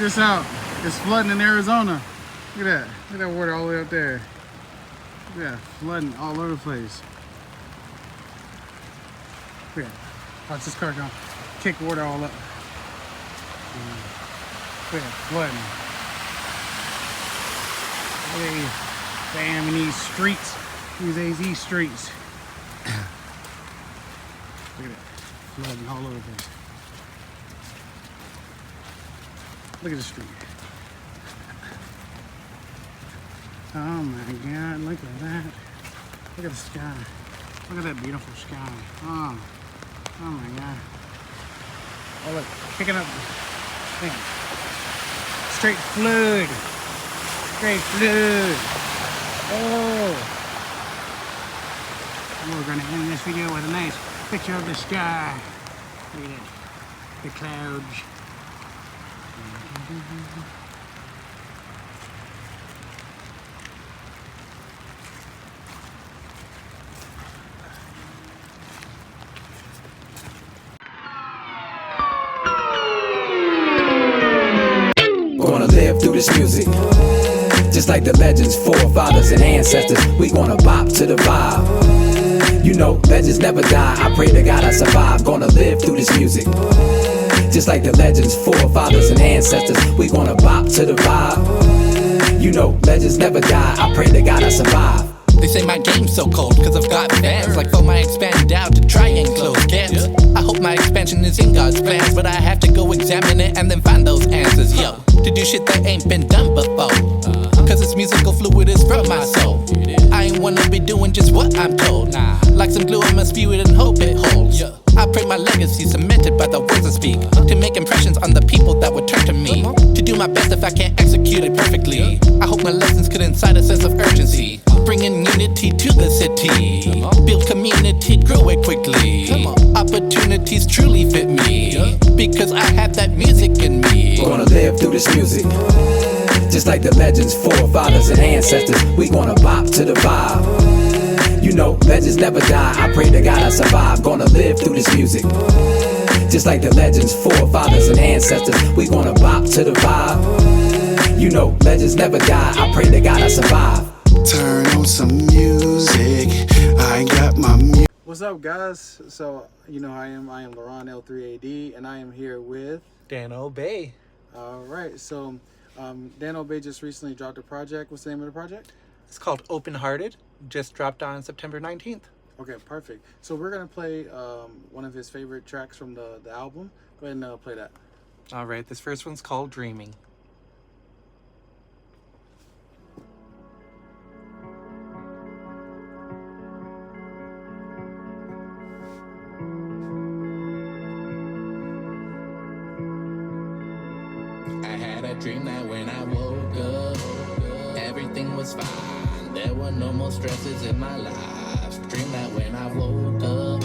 this out. It's flooding in Arizona. Look at that. Look at that water all the way up there. Look at that. Flooding all over the place. Look at that. Watch this car going. Kick water all up. Look at that. Flooding. Hey, bam, in these streets. These AZ streets. Look at that. Flooding all over the place. Look at the street. Oh my God, look at that. Look at the sky. Look at that beautiful sky. Oh my God. Oh look, picking up. Man. Straight flood. Straight flood. Oh. And we're gonna end this video with a nice picture of the sky. Look at that. The clouds. Gonna live through this music, just like the legends, forefathers and ancestors. We gonna bop to the vibe. You know, legends never die. I pray to God I survive. Gonna live through this music, just like the legends, forefathers and ancestors. We gonna bop to the vibe. You know, legends never die. I pray to God I survive. They say my game's so cold cause I've got fans. Like for my expand out to try and close gaps. I hope my expansion is in God's plans, but I have to go examine it and then find those answers. Yo, to do shit that ain't been done before, cause this musical fluid is from my soul. I ain't wanna be doing just what I'm told. Like some glue I must spew it and hope it holds. I pray my legacy cemented by the words I speak, to make impressions on the people that would turn to me, to do my best if I can't execute it perfectly. I hope my lessons could incite a sense of urgency, bringing unity to the city, build community, grow it quickly. Opportunities truly fit me, because I have that music in me. Gonna live through this music, just like the legends, forefathers and ancestors. We gonna bop to the vibe. You know, legends never die. I pray to God I survive. Gonna live through this music, just like the legends, forefathers and ancestors. We gonna bop to the vibe. You know, legends never die. I pray to God I survive. Turn on some music. I got my music. What's up, guys? So, you know, I am Laron L3AD, and I am here with Dan Obey. All right. So, Dan Obey just recently dropped a project. What's the name of the project? It's called Open Hearted. Just dropped on September 19th. Okay, perfect. So we're gonna play one of his favorite tracks from the album. Go ahead and play that. All right, this first one's called Dreaming. I had a dream that when I woke up, everything was fine. There were no more stresses in my life. Dream that when I woke up,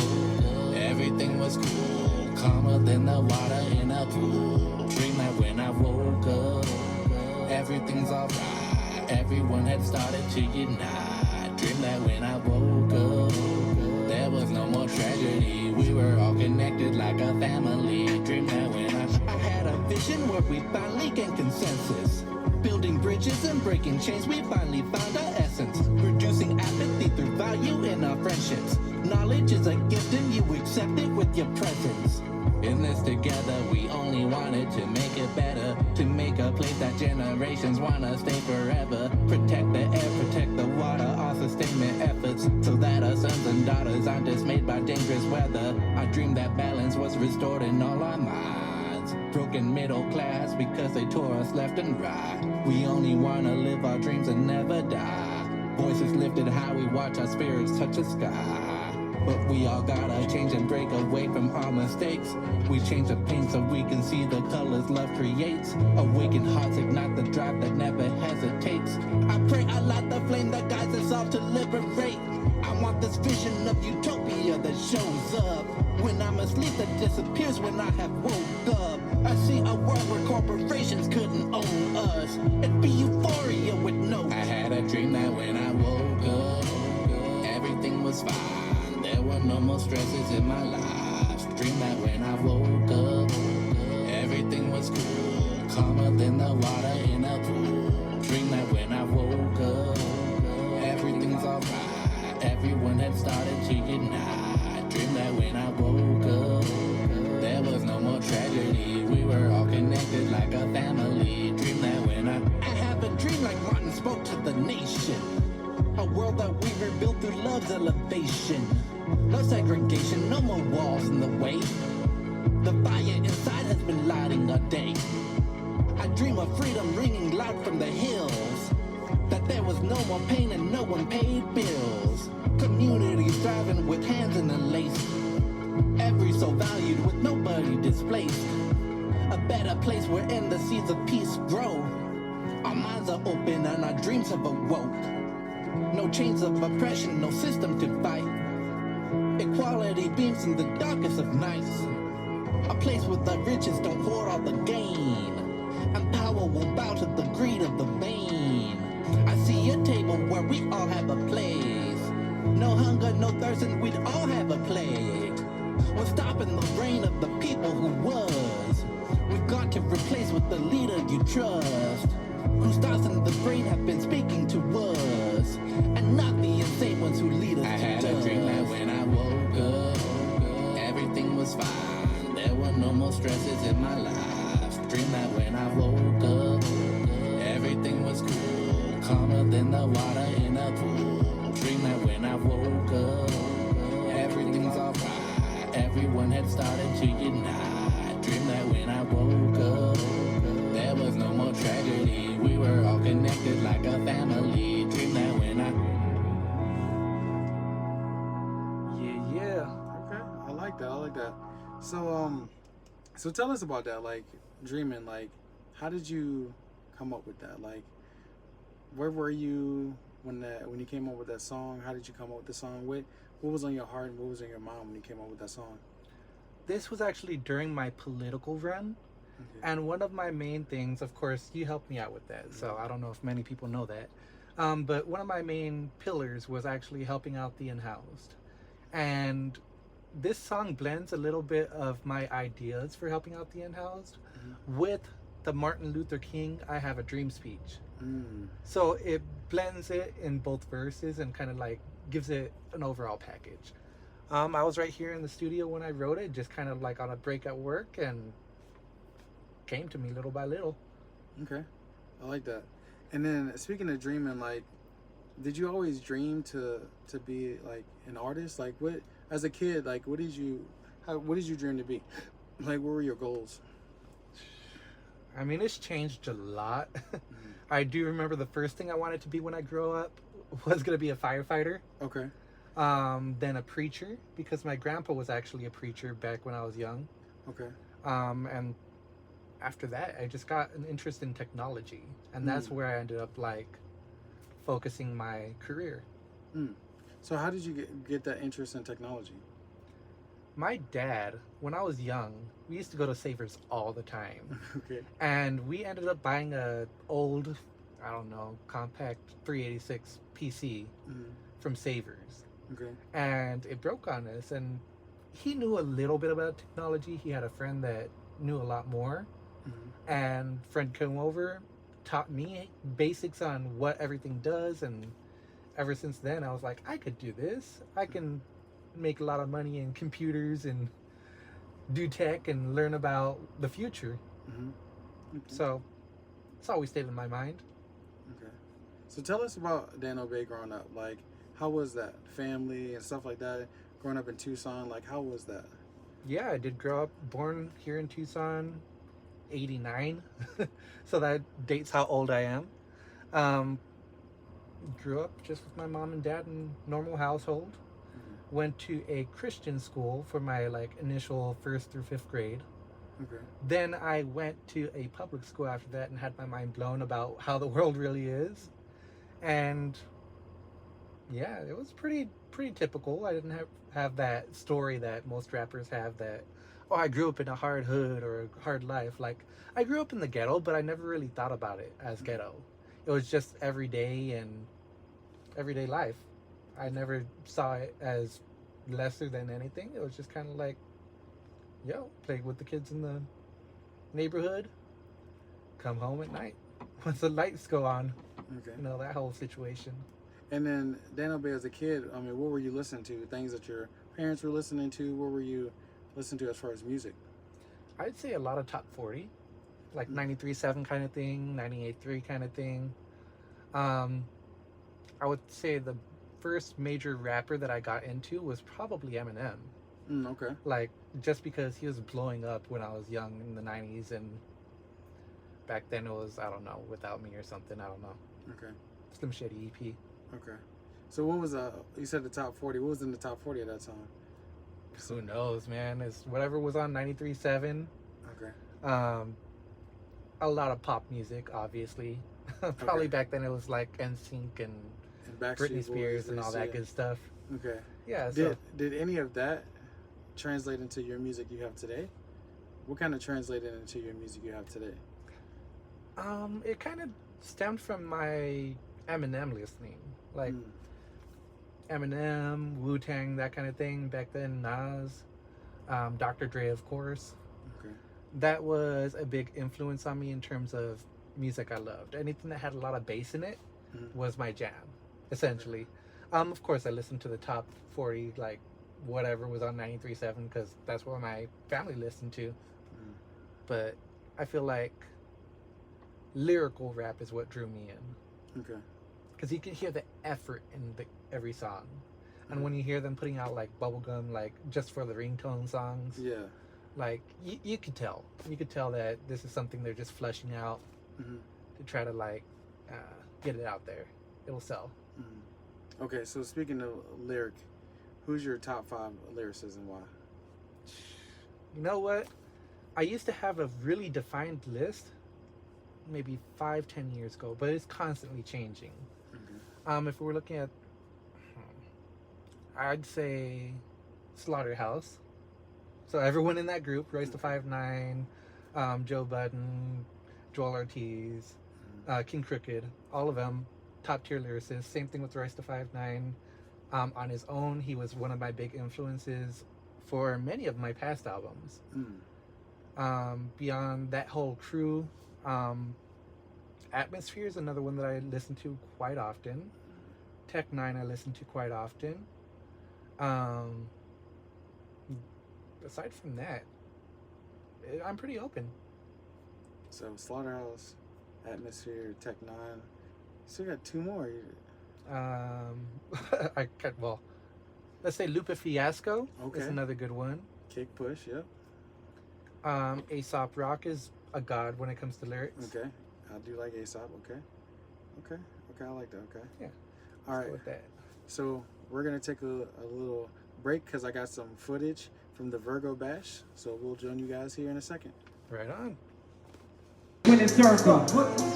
everything was cool, calmer than the water in a pool. Dream that when I woke up, everything's alright. Everyone had started to unite. Dream that when I woke up, there was no more tragedy. We were all connected like a family. Dream that when I had a vision where we finally gained consensus, building bridges and breaking chains. We finally found our essence, reducing apathy through value in our friendships. Knowledge is a gift and you accept it with your presence. In this together, we only wanted to make it better, to make a place that generations wanna stay forever. Protect the air, protect the water, our sustainment efforts, so that our sons and daughters aren't dismayed by dangerous weather. I dreamed that balance was restored in all our minds. Broken middle class because they tore us left and right. We only wanna live our dreams and never die. Voices lifted high, we watch our spirits touch the sky. But we all gotta change and break away from our mistakes. We change the paint so we can see the colors love creates. Awakened hearts ignite the drive that never hesitates. I pray I light the flame that guides us all to liberate. I want this vision of utopia that shows up when I'm asleep, that disappears when I have woke up. I see a world where corporations couldn't own us. It'd be euphoria with no. I had a dream that when I woke up, everything was fine. There were no more stresses in my life. Dream that when I woke up, everything was cool, calmer than the water in a pool. Dream that when I woke up, everything's alright. Everyone had started to unite. Dream that when I woke up, there was no more tragedy. We were all connected like a family. Dream that when I have a dream like Martin spoke to the nation. A world that we rebuilt through love's elevation. No segregation, no more walls in the way. The fire inside has been lighting all day. I dream of freedom ringing loud from the hills. That there was no more pain and no one paid bills. Community thriving with hands in the lace. Every soul valued with nobody displaced. A better place wherein the seeds of peace grow. Our minds are open and our dreams have awoke. No chains of oppression, no system to fight. Equality beams in the darkest of nights. A place where the riches don't hoard all the gain. And power will bow to the greed of the vain. I see a table where we all have a place. No hunger, no thirst, and we'd all have a plague. We're stopping the reign of the people who was. We've got to replace with the leader you trust. Whose thoughts in the brain have been speaking to us, and not the insane ones who lead us I to had a dream that when I woke up, everything was fine. There were no more stresses in my life. Dream that when I woke up, everything was cool, calmer than the water in a pool. Dream that when I woke up, everything's alright. Everyone had started to unite. Dream that when I woke up, there was no more tragedy. We were all connected like a family. Dream that when I... Yeah. Okay, I like that. So tell us about that, like dreaming. Like, how did you come up with that? Like, where were you when you came up with that song? How did you come up with the song? What was on your heart and what was in your mind when you came up with that song? This was actually during my political run. Okay. And one of my main things, of course, you helped me out with that, so I don't know if many people know that. But one of my main pillars was actually helping out the unhoused. And this song blends a little bit of my ideas for helping out the unhoused with the Martin Luther King I Have a Dream speech. So it blends it in both verses and kind of like gives it an overall package. I was right here in the studio when I wrote it, just kind of like on a break at work, and came to me little by little. Okay, I like that. And then speaking of dreaming, like, did you always dream to be like an artist? Like, what as a kid, like, what did you dream to be? Like, what were your goals? I mean, it's changed a lot. I do remember the first thing I wanted to be when I grew up was going to be a firefighter. Okay. Then a preacher, because my grandpa was actually a preacher back when I was young. Okay. And after that, I just got an interest in technology, and that's where I ended up like focusing my career. So how did you get that interest in technology? My dad, when I was young, we used to go to Savers all the time. Okay. And we ended up buying a old, I don't know, compact 386 PC from Savers. Okay. And it broke on us, and he knew a little bit about technology. He had a friend that knew a lot more. And friend came over, taught me basics on what everything does, and ever since then I was like, I could do this. I can make a lot of money in computers and do tech and learn about the future. Okay. So it's always stayed in my mind. Okay. So tell us about Dan Obey growing up. Like, how was that? Family and stuff like that. Growing up in Tucson, like, how was that? Yeah, I did grow up, born here in Tucson, 89. So that dates how old I am. Grew up just with my mom and dad in normal household. Went to a Christian school for my like initial 1st through 5th grade. Okay. Then I went to a public school after that and had my mind blown about how the world really is. And yeah, it was pretty typical. I didn't have that story that most rappers have, that, oh, I grew up in a hard hood or a hard life. Like, I grew up in the ghetto, but I never really thought about it as ghetto. It was just everyday life. I never saw it as lesser than anything. It was just kind of like, yo, play with the kids in the neighborhood, come home at night once the lights go on. Okay. You know, that whole situation. And then Daniel Bay, as a kid, I mean, what were you listening to? Things that your parents were listening to? What were you listening to as far as music? I'd say a lot of top 40, like 93.7 kind of thing, 98.3 kind of thing. I would say the first major rapper that I got into was probably Eminem. Okay. Like, just because he was blowing up when I was young in the 90s, and back then it was, I don't know, Without Me or something, I don't know. Okay. Slim Shady EP. Okay. So what was, you said the top 40. What was in the top 40 at that time? Who knows, man? It's whatever was on 93.7. Okay. A lot of pop music, obviously. Probably Okay. back then it was like NSYNC and Backstreet Britney Spears Boys, and all that good stuff. Okay. Yeah, so Did any of that translate into your music you have today? What kind of translated into your music you have today? it kind of stemmed from my Eminem listening. Like Eminem, Wu-Tang, that kind of thing. Back then, Nas, Dr. Dre, of course. Okay. That was a big influence on me in terms of music I loved. Anything that had a lot of bass in it was my jam, essentially. Of course, I listened to the top 40, like whatever was on 93.7, because that's what my family listened to. But I feel like lyrical rap is what drew me in. Okay. Because you can hear the effort in every song. And when you hear them putting out like bubblegum, like just for the ringtone songs, Yeah. like you could tell. You could tell that this is something they're just fleshing out to try to like get it out there. It'll sell. Okay, so speaking of lyric, who's your top 5 lyricists and why? You know what? I used to have a really defined list maybe 5-10 years ago, but it's constantly changing. If we're looking at, I'd say Slaughterhouse. So everyone in that group, Royce the 5'9", Joe Budden, Joel Ortiz, King Crooked, all of them top tier lyricists. Same thing with Royce the 5'9". On his own, he was one of my big influences for many of my past albums. Beyond that whole crew, Atmosphere is another one that I listen to quite often. Tech 9 I listen to quite often. Aside from that, I'm pretty open. So Slaughterhouse, Atmosphere, Tech 9. Still got 2 more. Let's say Lupe Fiasco Okay. is another good one. Kick Push, yep. Aesop Rock is a god when it comes to lyrics. Okay. I do like Aesop, okay. Okay, I like that, okay. Yeah. All Let's right. go with that. So we're going to take a little break because I got some footage from the Virgo Bash. So we'll join you guys here in a second. Right on. In a circle,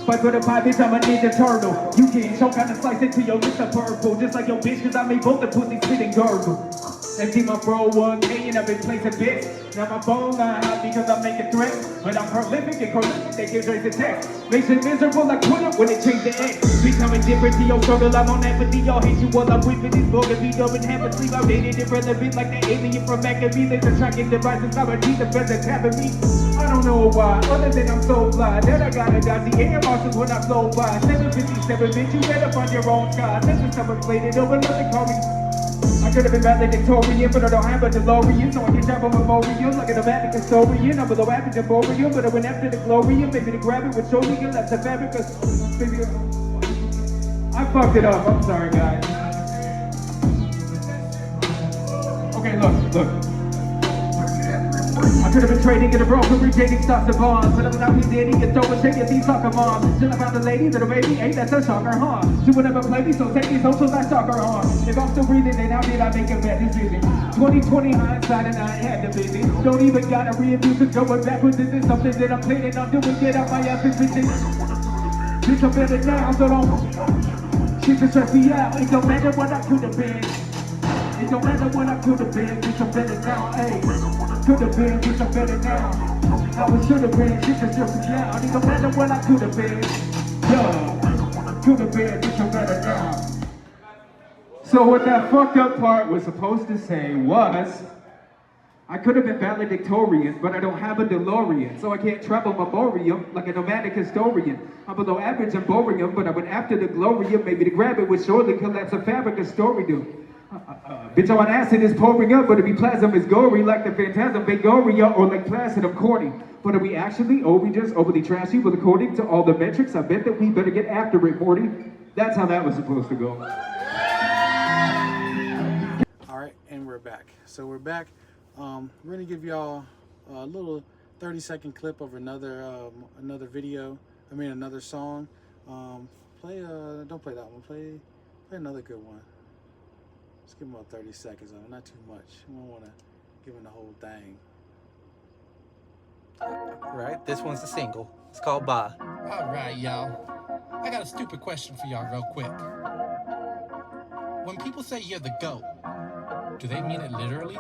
but for the pipe, bitch, I'm a ninja turtle. You can choke on the slice into your lips of purple, just like your bitch, cause I made both the pussy spit and gurgle. And see my bro 1K and I've been placing bits. Now my phone not hot because I'm making threats, but I'm prolific and prolific, they give Drake's a text. Makes it miserable like Twitter when it changed the X. Becoming different to your struggle, I'm on empathy, y'all hate you while I'm whipping these boogers. Be dubbing half asleep, I'm dating irrelevant like the alien from Academy. They're tracking devices, I'm a teacher, feather tapping me. I don't know why, other than I'm so fly, that I gotta dodge the air marshals when I flow by. 757, bitch, you better find your own sky. This is someone plated over, nothing call me. I could have been valedictorian, but I don't have a DeLorean, so I can drop a memorial like an Atlantic historian. I'm below average and boreal, but I went after the Glorian. Maybe to grab it with shoulder, you left the fabric, cause baby, I fucked it up. I'm sorry, guys. Okay, look. I could have been trading in a broker, retaining stocks and bonds, but I'm out here dating and throwing shade at these soccer moms. Still I found a lady that a baby ain't that's a shocker, huh? She would never play me, so take these socials I stalk her on. If I'm still breathing, then how did I make a bad decision? 2020 hindsight and I had the vision. Don't even gotta reintroduce it, going backwards. This is something that I'm planning on doing. Get out my ass and vision. Bitch, I'm better now, so don't shit to stress me out. It don't matter what I could have been. It don't matter what I could have been, bitch, I'm better now, ayy. Could have been, bitch, I'm better now. I was should have been, bitch, I'm just down. It don't matter what I could have been. Yo, could have been, bitch, I'm better now. So what that fucked up part was supposed to say was, I could have been valedictorian, but I don't have a DeLorean, so I can't travel memoriam like a nomadic historian. I'm below average and borium, but I went after the glorium. Maybe to grab it would surely collapse a fabric of story do. Bitch on acid is pouring up, but it be plasm is gory like the phantasm Vagoria or like Placid, I'm corny. But are we actually, or we just overly trashy? But according to all the metrics, I bet that we better get after it, Morty. That's how that was supposed to go. All right, and we're back. So we're back. We're gonna give y'all a little 30-second clip of another video. I mean another song. Don't play that one. Play another good one. Let's give them about 30 seconds of it, not too much. We don't want to give them the whole thing. Right, this one's a single. It's called Ba. All right, y'all. I got a stupid question for y'all real quick. When people say you're the GOAT, do they mean it literally?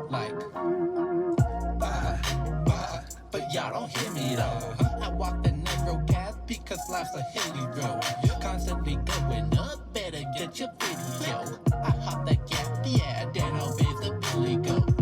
Like, but y'all don't hear me though. I walk the narrow path because life's a hilly road. Constantly going up, better get your video. I hop that gap, yeah, then I'll be the Billy Goat.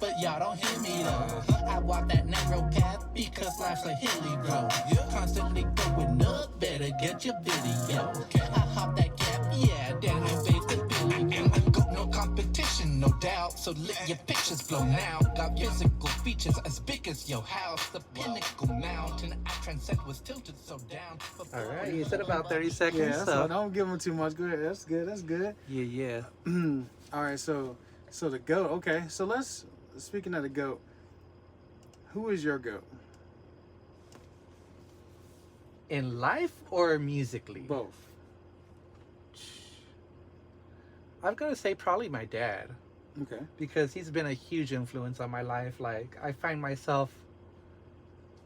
But y'all don't hear me though. I walk that narrow path because life's a hilly road. Constantly going up, better get your video. I hop that gap, yeah, then I'll be the Billy Goat. No competition, no doubt. So let your pictures blow now. Got physical features as big as your house. The pinnacle mountain I transcend was tilted so down. All right, you said about 30 seconds. Yeah, so don't give them too much. Go ahead. That's good. That's good. Yeah. All right, so the GOAT. Okay, so speaking of the GOAT, who is your GOAT? In life or musically? Both. I've got to say probably my dad. Okay. Because he's been a huge influence on my life. Like, I find myself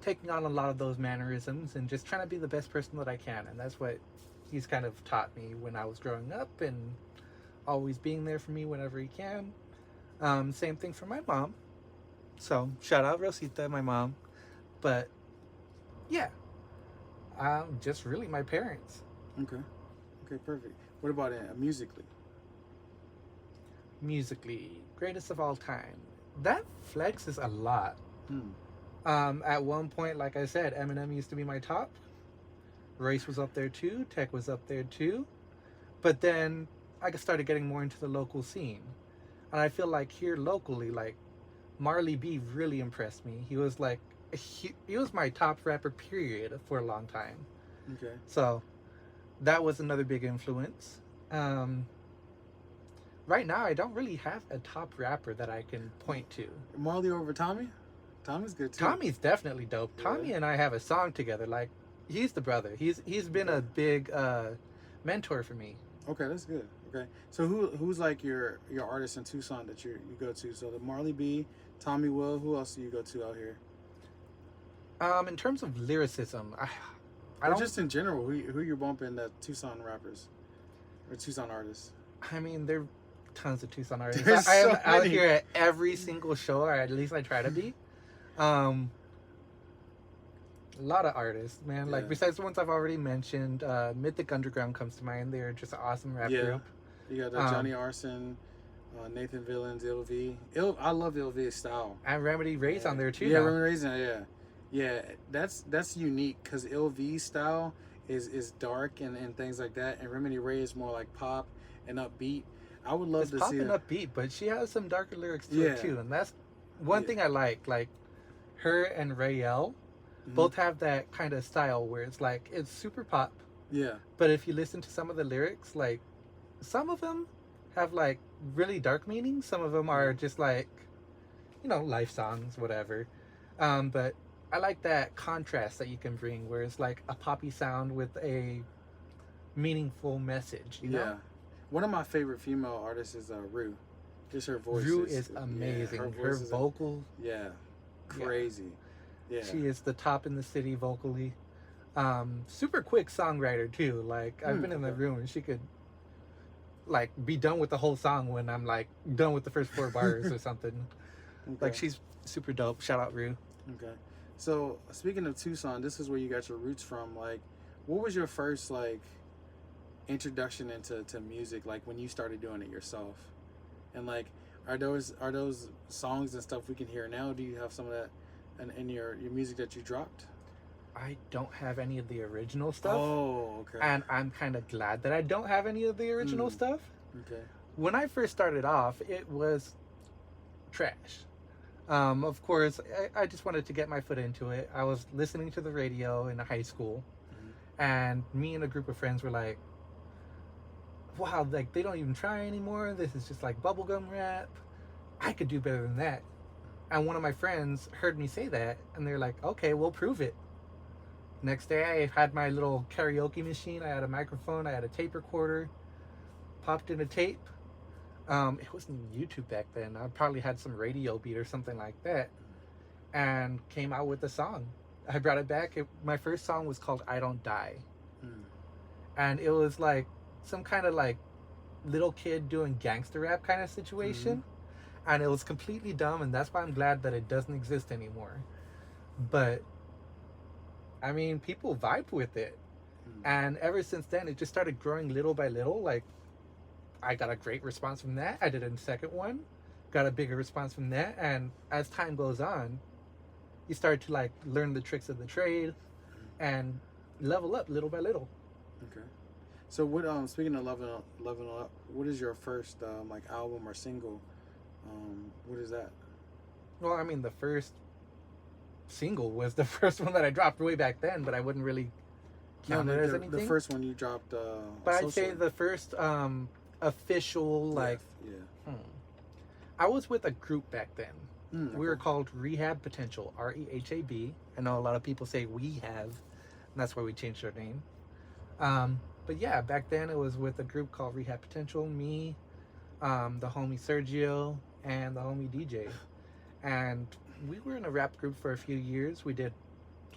taking on a lot of those mannerisms and just trying to be the best person that I can. And that's what he's kind of taught me when I was growing up, and always being there for me whenever he can. Same thing for my mom. So, shout out Rosita, my mom. But, yeah. Just really my parents. Okay, perfect. What about musically? Musically, greatest of all time. That flexes a lot. At one point, like I said, Eminem used to be my top. Race was up there too. Tech was up there too. But then I started getting more into the local scene. And I feel like here locally, like Marley B really impressed me. He was like, he was my top rapper period for a long time. Okay. So that was another big influence. Right now, I don't really have a top rapper that I can point to. Marley over Tommy? Tommy's good too. Tommy's definitely dope. Yeah. Tommy and I have a song together. Like, he's the brother. He's been a big mentor for me. Okay, that's good. Okay, so who's like your artist in Tucson that you go to? So the Marley B, Tommy Will. Who else do you go to out here? In terms of lyricism, I or don't. just in general, who you're bumping the Tucson rappers or Tucson artists? I mean, there are tons of Tucson artists. There's I am so out many. here at every single show, or at least I try to be. A lot of artists, man. Like, Yeah. besides the ones I've already mentioned, Mythic Underground comes to mind. They're just an awesome rap group. You got Johnny Arson, Nathan Villains, LV. I love LV's style. And Remedy Ray's on there too. Yeah, now. Remedy Ray's yeah. That's unique because LV's style is dark and things like that, and Remedy Ray is more like pop and upbeat. I would love It's to pop see and it. upbeat, but she has some darker lyrics to it Yeah. too, and that's one thing I like. Like, her and Rayel Mm-hmm. both have that kind of style where it's like it's super pop, Yeah, but if you listen to some of the lyrics, like some of them have like really dark meanings. Some of them are just like, life songs, whatever. But I like that contrast that you can bring, where it's like a poppy sound with a meaningful message. You know? yeah. One of my favorite female artists is Rue. Just her voice. Rue is amazing. her Her voice is vocal. crazy. Yeah. She is the top in the city vocally. Super quick songwriter too. Like, I've been in the room and she could like be done with the whole song when I'm like done with the first 4 bars or something. Okay. Like, she's super dope. Shout out Rue. Okay. So speaking of Tucson, this is where you got your roots from. Like, what was your first like introduction into music? Like when you started doing it yourself, and like, Are those songs and stuff we can hear now? Do you have some of that in your music that you dropped? I don't have any of the original stuff. Oh, okay. And I'm kind of glad that I don't have any of the original stuff. Okay. When I first started off, it was trash. Of course, I just wanted to get my foot into it. I was listening to the radio in high school, and me and a group of friends were like, wow, like they don't even try anymore. This is just like bubblegum rap. I could do better than that. And one of my friends heard me say that, and they're like, okay, we'll prove it. Next day, I had my little karaoke machine. I had a microphone. I had a tape recorder. Popped in a tape. It wasn't YouTube back then. I probably had some radio beat or something like that, and came out with a song. I brought it back. My first song was called "I Don't Die," and it was like some kind of like little kid doing gangster rap kind of situation, and it was completely dumb. And that's why I'm glad that it doesn't exist anymore. But I mean, people vibe with it, and ever since then, it just started growing little by little. Like, I got a great response from that. I did a second one, got a bigger response from that, and as time goes on, you start to like learn the tricks of the trade, and level up little by little. Okay. So what? Speaking of leveling up, what is your first like album or single? What is that? Well, I mean, the first single was the first one that I dropped way back then, but I wouldn't really count it as anything. The first one you dropped. But I'd say the first official like. Yeah. I was with a group back then. We were called Rehab Potential, REHAB. I know a lot of people say we have, and that's why we changed our name. But yeah, back then it was with a group called Rehab Potential. Me, the homie Sergio, and the homie DJ, and we were in a rap group for a few years. We did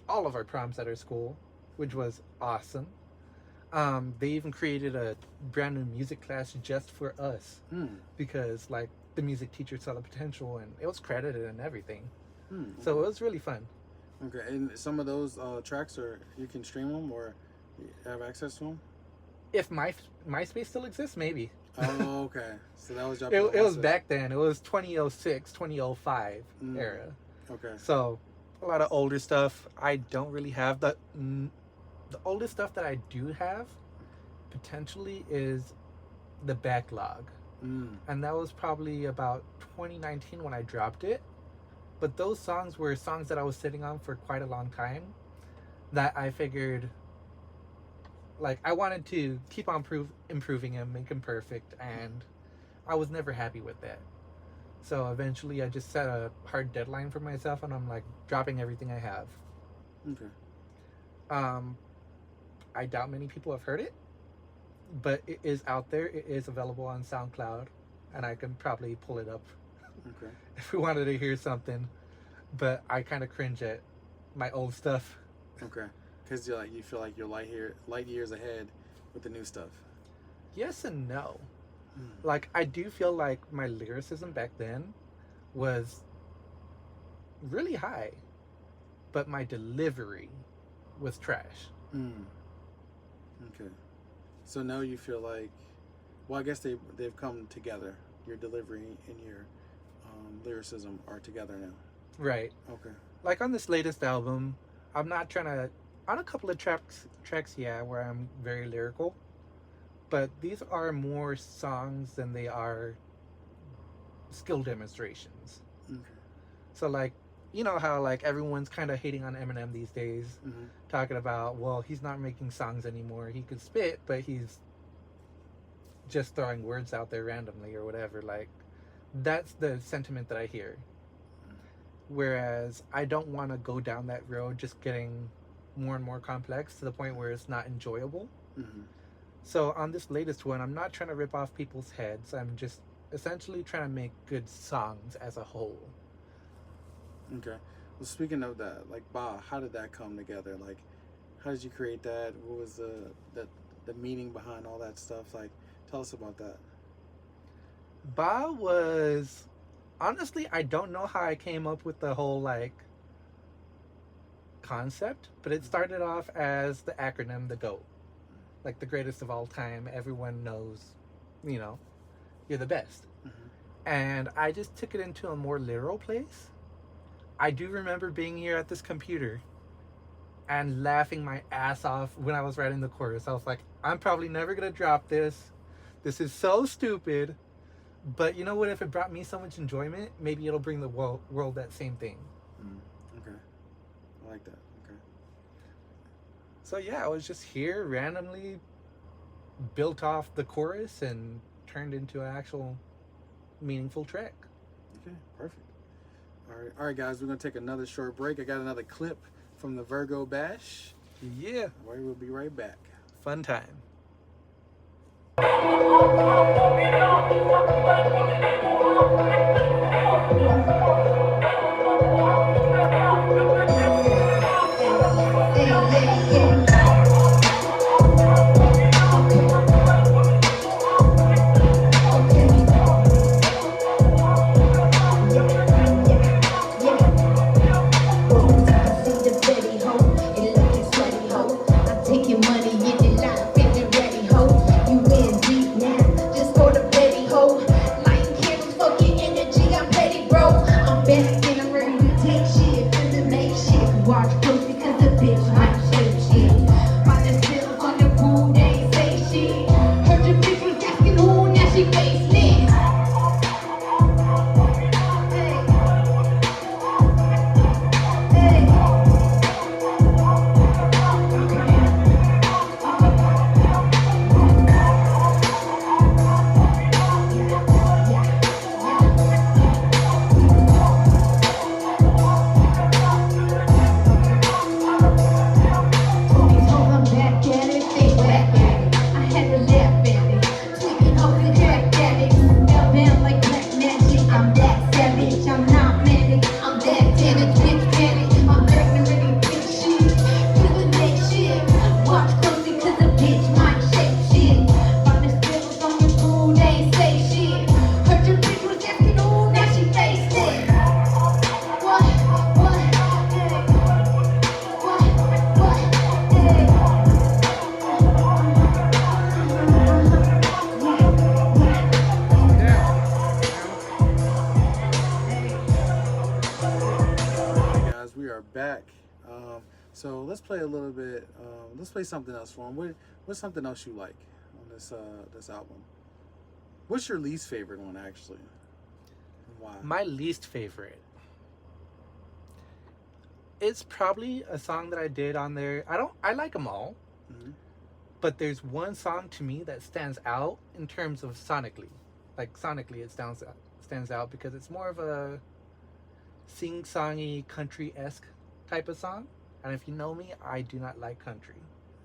all of our proms at our school, which was awesome. They even created a brand new music class just for us because like the music teacher saw the potential and it was credited and everything. So it was really fun. Okay, and some of those tracks you can stream them or you have access to them? If MySpace still exists, maybe. Oh, okay. So that was it was back then. It was 2006, 2005 era. Okay. So a lot of older stuff. I don't really have the oldest stuff that I do have potentially is the backlog. And that was probably about 2019 when I dropped it. But those songs were songs that I was sitting on for quite a long time that I figured like I wanted to keep on improving him, make him perfect, and I was never happy with that. So eventually I just set a hard deadline for myself and I'm like dropping everything I have. Okay. I doubt many people have heard it, but it is out there. It is available on SoundCloud, and I can probably pull it up if we wanted to hear something. But I kind of cringe at my old stuff. Okay. Because you feel like you're light years ahead with the new stuff. Yes and no. Like, I do feel like my lyricism back then was really high, but my delivery was trash. Okay. So now you feel like, well, I guess they've come together. Your delivery and your lyricism are together now. Right. Okay. Like on this latest album, I'm not trying to. On a couple of tracks, yeah, where I'm very lyrical, but these are more songs than they are skill demonstrations. Okay. So like, you know how like everyone's kind of hating on Eminem these days, talking about, well, he's not making songs anymore. He could spit, but he's just throwing words out there randomly or whatever. Like, that's the sentiment that I hear. Whereas I don't want to go down that road, just getting more and more complex to the point where it's not enjoyable. So on this latest one, I'm not trying to rip off people's heads. I'm just essentially trying to make good songs as a whole. Okay. Well, speaking of that, like Ba, how did that come together? Like, how did you create that? What was the meaning behind all that stuff? Like, tell us about that. Ba was, honestly, I don't know how I came up with the whole like concept, but it started off as the acronym, the GOAT, like the greatest of all time. Everyone knows, you know, you're the best. And I just took it into a more literal place. I do remember being here at this computer and laughing my ass off when I was writing the chorus. I was like, I'm probably never gonna drop this. This is so stupid. But you know what? If it brought me so much enjoyment, maybe it'll bring the world that same thing. Okay. I like that. Okay. So yeah, I was just here randomly built off the chorus and turned into an actual meaningful track. Okay, perfect. All right, guys, we're gonna take another short break. I got another clip from the Virgo Bash. Yeah, We will be right back. fun time. Back. So let's play a little bit. Let's play something else for him. What's something else you like on this album? What's your least favorite one, actually? And why? My least favorite. It's probably a song that I did on there. I like them all. Mm-hmm. But there's one song to me that stands out in terms of sonically. Like sonically it stands out because it's more of a sing-songy, country-esque type of song. And if you know me, I do not like country.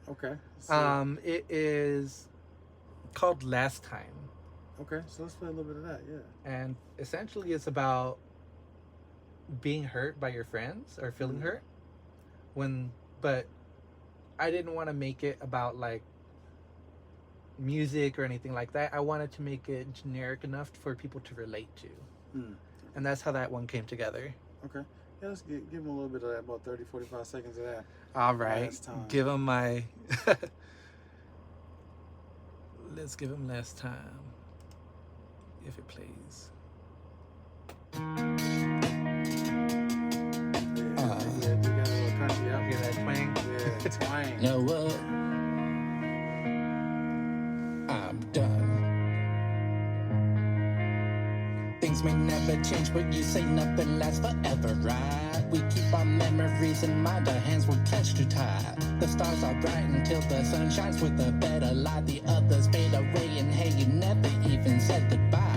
Okay. So, It is called Last Time. okay, so let's play a little bit of that, yeah. And essentially it's about being hurt by your friends or feeling hurt. But I didn't want to make it about like music or anything like that. I wanted to make it generic enough for people to relate to. And that's how that one came together. Okay. Yeah, let's give him a little bit of that, about 30, 45 seconds of that. All right. Last Time. Give him my... Let's give him Last Time. If it plays. Yeah, we got a little country out Hear here. that twang? Yeah, twang. Know what? I'm done. Things may never change, but you say nothing lasts forever, right? We keep our memories in mind, our hands will catch too tight. The stars are bright until the sun shines with a better light. The others fade away, and hey, you never even said goodbye.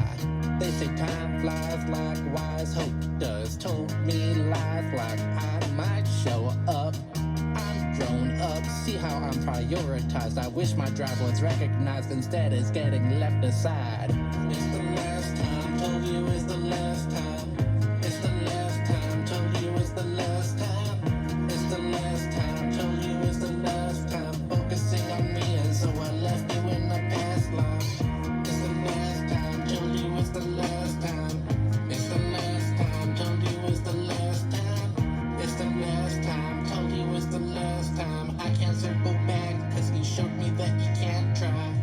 They say time flies like wise hope does. Told me lies like I might show up. I'm grown up, see how I'm prioritized. I wish my drive was recognized, instead it's getting left aside. It's the last time, told you it's the last time. It's the last time, told you it's the last time. It's the last time, told you it's the last time. Focusing on me, and so I left you in the past life. It's the last time, told you it's the last time. It's the last time, told you it's the last time. It's the last time, told you it's the last time. I can't circle back, cause you showed me that you can't try.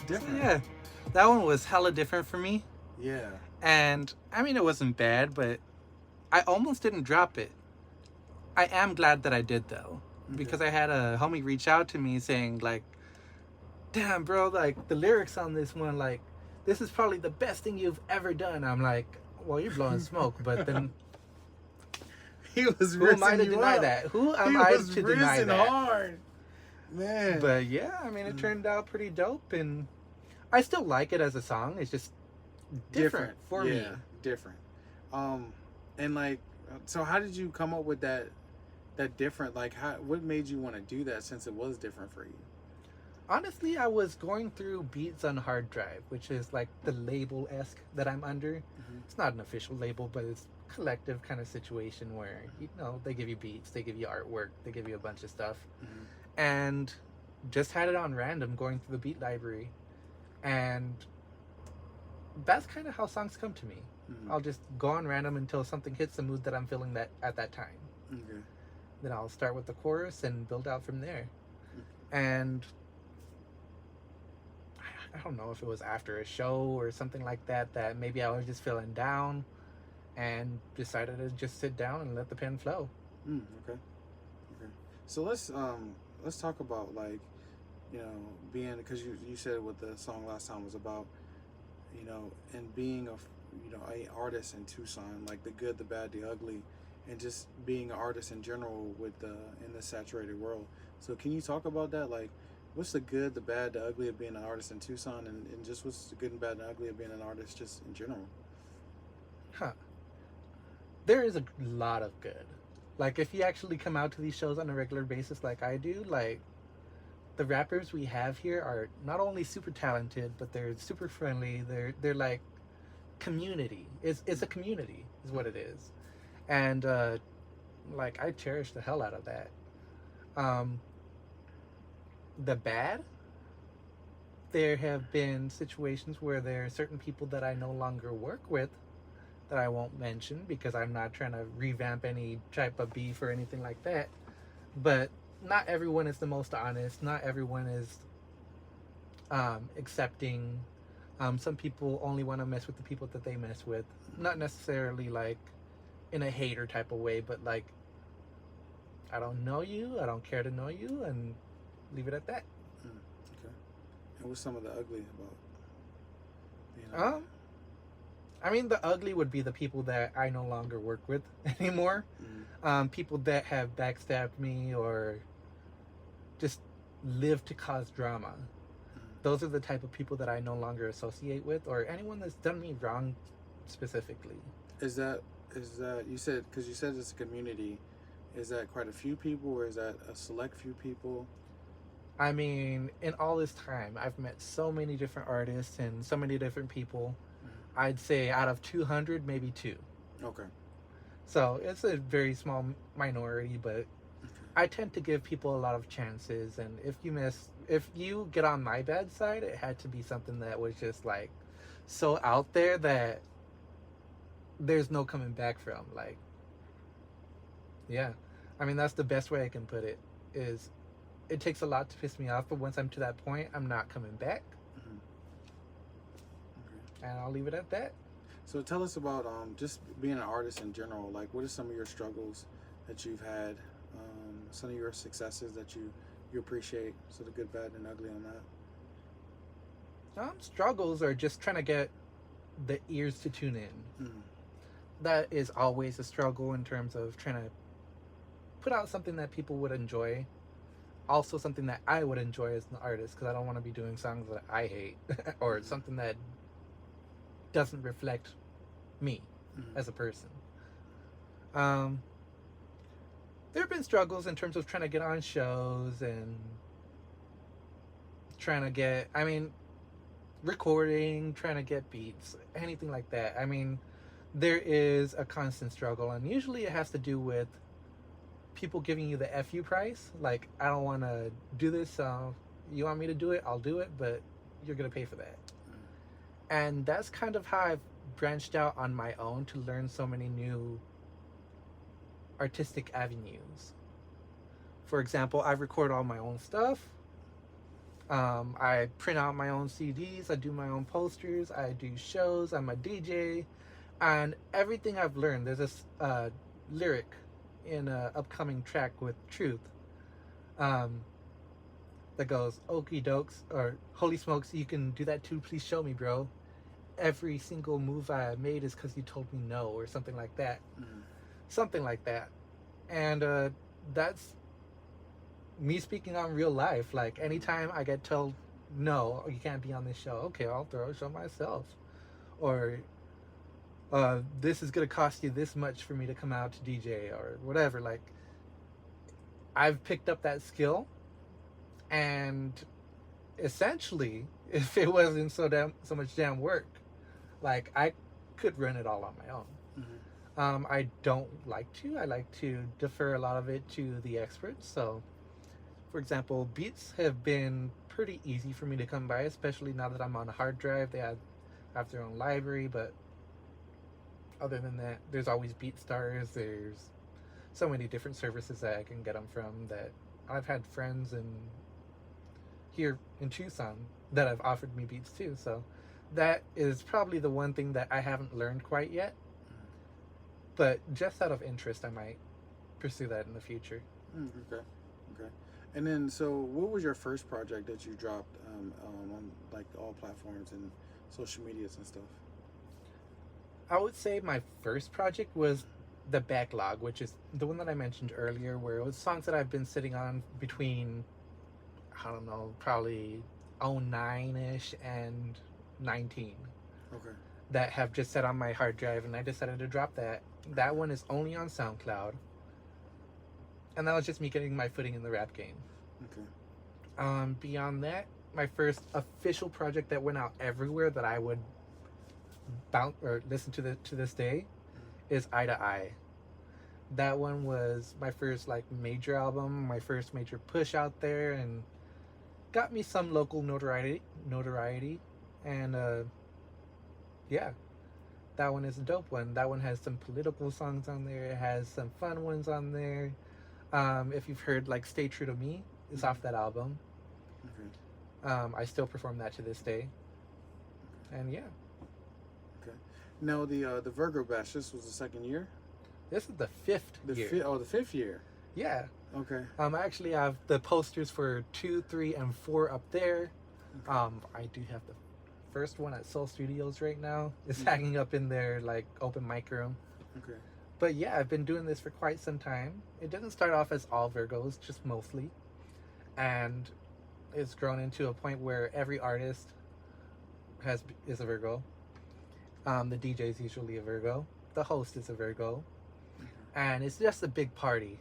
different. Yeah, that one was hella different for me. Yeah. And I mean, it wasn't bad, but I almost didn't drop it. I am glad that I did though, because I had a homie reach out to me saying like, "Damn, bro, like the lyrics on this one, like this is probably the best thing you've ever done." I'm like, "Well, you're blowing smoke," but then He was who am I to you deny up. that? Who am He I was to deny rizzing that? hard. Man. But yeah, I mean, it turned out pretty dope, and I still like it as a song. It's just different for me. Different. And like, so how did you come up with that different, like, what made you want to do that since it was different for you? Honestly, I was going through Beats on Hard Drive, which is like the label-esque that I'm under. It's not an official label, but it's a collective kind of situation where, you know, they give you beats, they give you artwork, they give you a bunch of stuff. And just had it on random going through the beat library. And that's kind of how songs come to me. I'll just go on random until something hits the mood that I'm feeling that at that time. Okay. Then I'll start with the chorus and build out from there. And I don't know if it was after a show or something like that, that maybe I was just feeling down and decided to just sit down and let the pen flow. Okay. So let's talk about, like, you know, being, because you said what the song last time was about, you know, and being a artist in Tucson, like the good, the bad, the ugly, and just being an artist in general in the saturated world. So can you talk about that? Like, what's the good, the bad, the ugly of being an artist in Tucson, and just what's the good and bad and ugly of being an artist just in general? There is a lot of good. Like, if you actually come out to these shows on a regular basis like I do, like, the rappers we have here are not only super talented, but they're super friendly. They're like community. It's a community is what it is. And like, I cherish the hell out of that. The bad, there have been situations where there are certain people that I no longer work with that I won't mention because I'm not trying to revamp any type of beef or anything like that. But not everyone is the most honest. Not everyone is accepting. Some people only want to mess with the people that they mess with. Not necessarily like in a hater type of way, but like, I don't know you, I don't care to know you, and leave it at that. Okay. And what's some of the ugly about being I mean, the ugly would be the people that I no longer work with anymore. People that have backstabbed me or just live to cause drama. Those are the type of people that I no longer associate with, or anyone that's done me wrong specifically. Is that you said, because you said it's a community, is that quite a few people, or is that a select few people? I mean, in all this time, I've met so many different artists and so many different people. I'd say out of 200, maybe 2. Okay. So it's a very small minority, but I tend to give people a lot of chances. And if you get on my bad side, it had to be something that was just like so out there that there's no coming back from. Like, yeah, I mean, that's the best way I can put it. Is it takes a lot to piss me off, but once I'm to that point, I'm not coming back. And I'll leave it at that. So tell us about just being an artist in general. Like, what are some of your struggles that you've had? Some of your successes that you appreciate. So the good, bad, and ugly on that. Struggles are just trying to get the ears to tune in. That is always a struggle in terms of trying to put out something that people would enjoy. Also something that I would enjoy as an artist, because I don't want to be doing songs that I hate or something that doesn't reflect me as a person. There have been struggles in terms of trying to get on shows and trying to get, recording, trying to get beats, anything like that. I mean, there is a constant struggle, and usually it has to do with people giving you the FU price. Like, I don't want to do this, so you want me to do it, I'll do it, but you're going to pay for that. And that's kind of how I've branched out on my own to learn so many new artistic avenues. For example, I record all my own stuff. I print out my own CDs, I do my own posters, I do shows, I'm a DJ, and everything I've learned. There's this lyric in an upcoming track with Truth um, that goes, "Okie dokes," or "Holy smokes, you can do that too, please show me, bro. Every single move I made is because you told me no," or something like that. Something like that. And that's me speaking on real life. Like, anytime I get told, "No, you can't be on this show," okay, I'll throw a show myself. Or, "This is going to cost you this much for me to come out to DJ," or whatever. Like, I've picked up that skill, and essentially, if it wasn't so much damn work, like, I could run it all on my own. I don't like to. I like to defer a lot of it to the experts. So, for example, beats have been pretty easy for me to come by, especially now that I'm on a hard drive. They have their own library, but other than that, there's always BeatStars. There's so many different services that I can get them from, that I've had friends here in Tucson that have offered me beats too. So that is probably the one thing that I haven't learned quite yet. But just out of interest, I might pursue that in the future. Okay. And then, so what was your first project that you dropped on like all platforms and social medias and stuff? I would say my first project was the Backlog, which is the one that I mentioned earlier, where it was songs that I've been sitting on between, I don't know, probably 09-ish and 19. Okay. That have just sat on my hard drive, and I decided to drop that. That one is only on SoundCloud. And that was just me getting my footing in the rap game. Okay. Beyond that, my first official project that went out everywhere that I would bounce or listen to this day is Eye to Eye. That one was my first like major album, my first major push out there, and got me some local notoriety. And yeah, that one is a dope one. That one has some political songs on there. It has some fun ones on there. If you've heard like Stay True to Me, it's off that album. Okay. I still perform that to this day. And yeah. Okay. Now the Virgo Bash, this was the second year? This is the fifth year. The fifth year. Yeah. Okay. I actually have the posters for 2, 3, and 4 up there. Okay. I do have the first one at Soul Studios right now. It's hanging up in their like open mic room. Okay. But yeah, I've been doing this for quite some time. It didn't start off as all Virgos, just mostly. And it's grown into a point where every artist is a Virgo. The DJ is usually a Virgo. The host is a Virgo. And it's just a big party.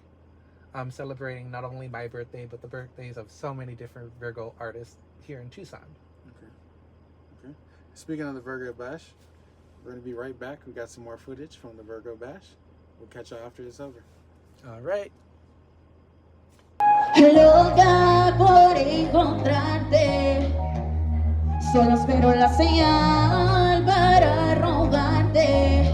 I'm celebrating not only my birthday, but the birthdays of so many different Virgo artists here in Tucson. Okay. Speaking of the Virgo Bash, we're going to be right back. We got some more footage from the Virgo Bash. We'll catch y'all after it's over. All right. Loca por encontrarte, solo espero la señal para robarte.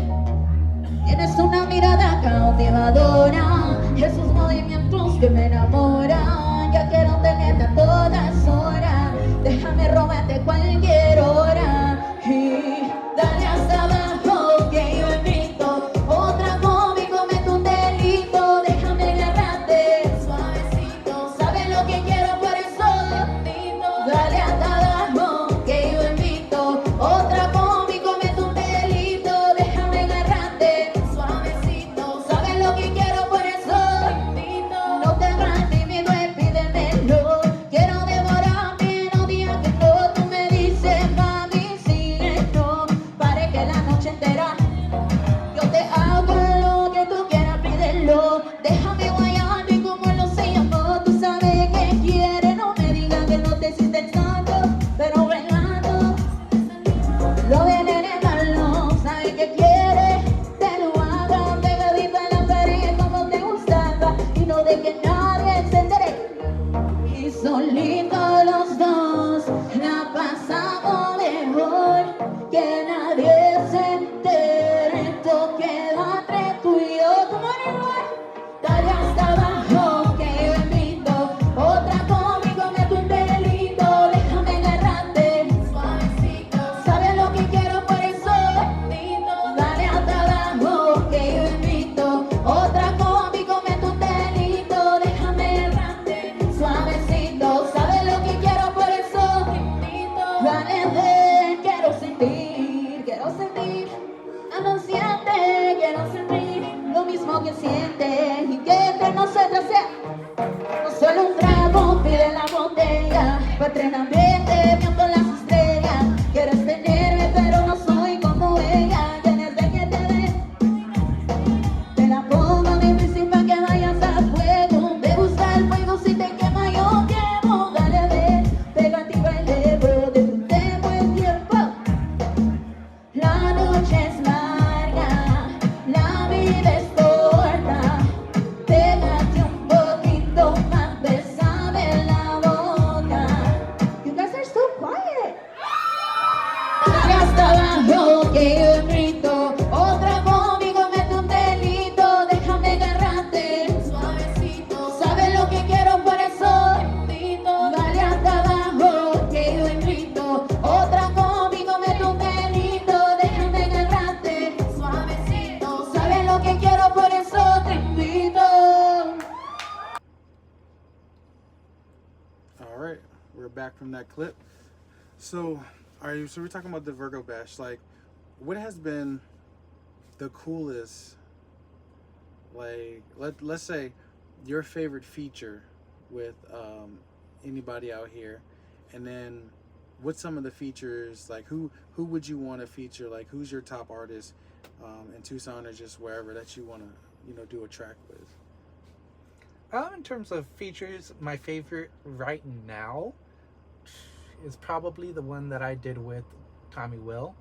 Tienes una mirada cautivadora, esos movimientos que me enamoran. Ya quiero tenerte a todas horas, déjame robarte cualquier hora. Y dale hasta abajo que yo invito, otra combi comete un delito. Déjame agarrarte suavecito, sabes lo que quiero, por eso te invito. Dale hasta abajo que yo invito, otra combi comete un delito. Déjame agarrarte suavecito, sabes lo que quiero, por eso te invito. No te hagas tímido, pídemelo. Quiero devorarte, no digas que no. Tú me dices, mami, sigue, no pare que la noche entera yo te hago lo que tú quieras, pídelo. Déjame guayarte como lo se llamó. Tú sabes que quieres, no me digas que no te hiciste el santo, pero bailando lo de nene malo. Sabes que quieres, te lo haga pegadito en la pared como te gustaba, y no de que nadie se entere. Y solitos los dos la pasamos mejor, que nadie se entere. Esto queda entre tú y yo, como en el mar. Dale hasta abajo que yo invito, otra combi comete un delito. como que siente y que entre nosotros sea no solo un trago, pide la botella, pa' eternamente viendo las estrellas. Quieres tenerme pero no soy como ella, tienes de que te dé. Te la pongo difícil pa' que vayas a fuego, me gusta el fuego si te quema yo quemo. Dale ve, pégate y bailemos de tu tiempo en tiempo. La noche es larga, la vida es corta. Pégate un poquito más, bésame en la boca. You guys are so quiet. Dale hasta abajo que yo grito. Otra conmigo mete un delito. Déjame agarrarte suavecito. Sabes lo que quiero, por eso te invito. Dale hasta abajo que yo grito. Otra conmigo mete un delito. Déjame agarrarte suavecito. Sabes lo que quiero, por eso te invito. All right, we're back from that clip. So, so we're talking about the Virgo Bash. Like, what has been the coolest, like, let's say, your favorite feature with anybody out here, and then what's some of the features, like, who would you want to feature? Like, who's your top artist in Tucson or just wherever that you want to, do a track with? In terms of features, my favorite right now is probably the one that I did with Tommy Will.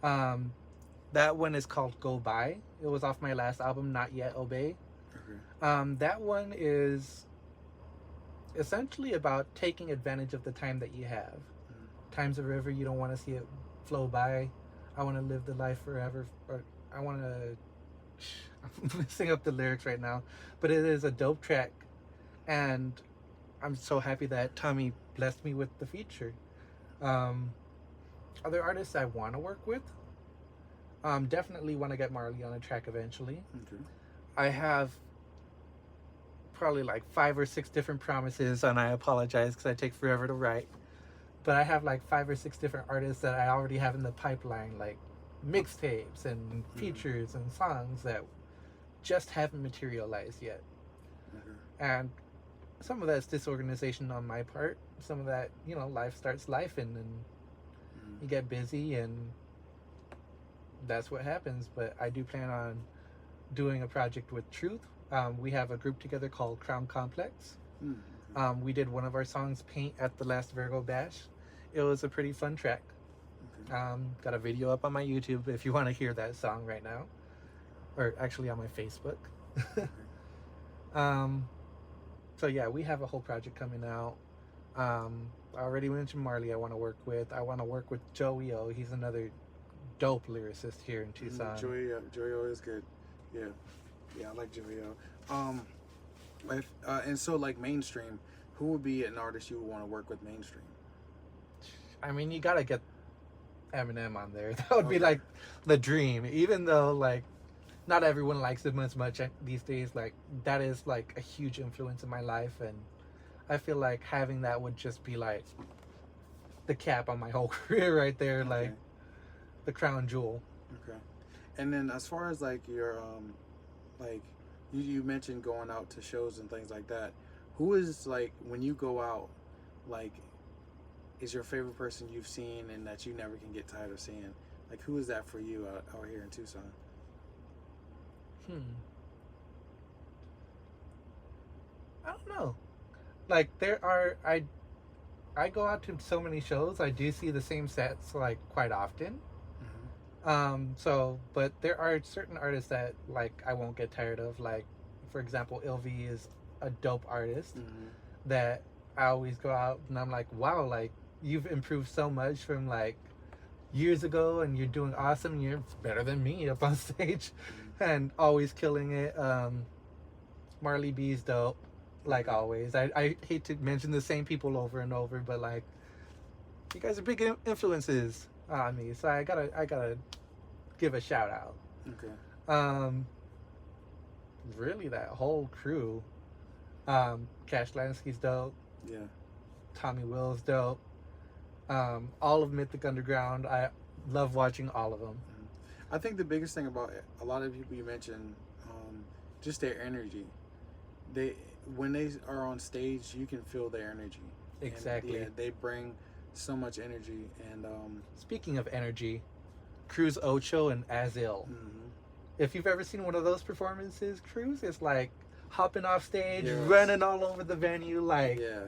That one is called Go By. It was off my last album, Not Yet Obey. Okay. That one is essentially about taking advantage of the time that you have. Time's a river, you don't want to see it flow by. I want to live the life forever, or I want to I'm messing up the lyrics right now, but it is a dope track, and I'm so happy that Tommy blessed me with the feature. Other artists I want to work with, definitely want to get Marley on a track eventually. Okay. I have probably like 5 or 6 different promises, and I apologize because I take forever to write, but I have like 5 or 6 different artists that I already have in the pipeline, like mixtapes and features and songs that just haven't materialized yet. And some of that's disorganization on my part. Some of that, life starts life and you get busy and that's what happens. But I do plan on doing a project with Truth. We have a group together called Crown Complex. We did one of our songs, Paint, at the last Virgo Bash. It was a pretty fun track. Got a video up on my YouTube if you want to hear that song right now, or actually on my Facebook. So yeah, we have a whole project coming out. I already mentioned Marley I want to work with. I want to work with Joey O. He's another dope lyricist here in Tucson. Joey O is good. Yeah, I like Joey O. And so, like, mainstream, who would be an artist you would want to work with mainstream? I mean, you gotta get Eminem on there. That would be like the dream, even though like not everyone likes him as much these days. Like, that is like a huge influence in my life, and I feel like having that would just be like the cap on my whole career right there. Okay. Like the crown jewel. Okay. And then as far as like your like you mentioned going out to shows and things like that, who is, like, when you go out, like, is your favorite person you've seen and that you never can get tired of seeing? Like, who is that for you out here in Tucson? I don't know. Like, I go out to so many shows. I do see the same sets like quite often. But there are certain artists that like I won't get tired of. Like, for example, Ilvi is a dope artist that I always go out and I'm like, wow, like, you've improved so much from like years ago, and you're doing awesome. You're better than me up on stage, and always killing it. Marley B's dope, like always. I hate to mention the same people over and over, but like, you guys are big influences on me, so I gotta give a shout out. Okay. Really, that whole crew. Cash Lansky's dope. Yeah. Tommy Will's dope. All of Mythic Underground. I love watching all of them. I think the biggest thing about a lot of people you mentioned, just their energy. They when they are on stage, you can feel their energy. Exactly. And, yeah, they bring so much energy. And Speaking of energy, Cruz Ocho and Azil. If you've ever seen one of those performances, Cruz is like hopping off stage, Yes. running all over the venue, like yeah,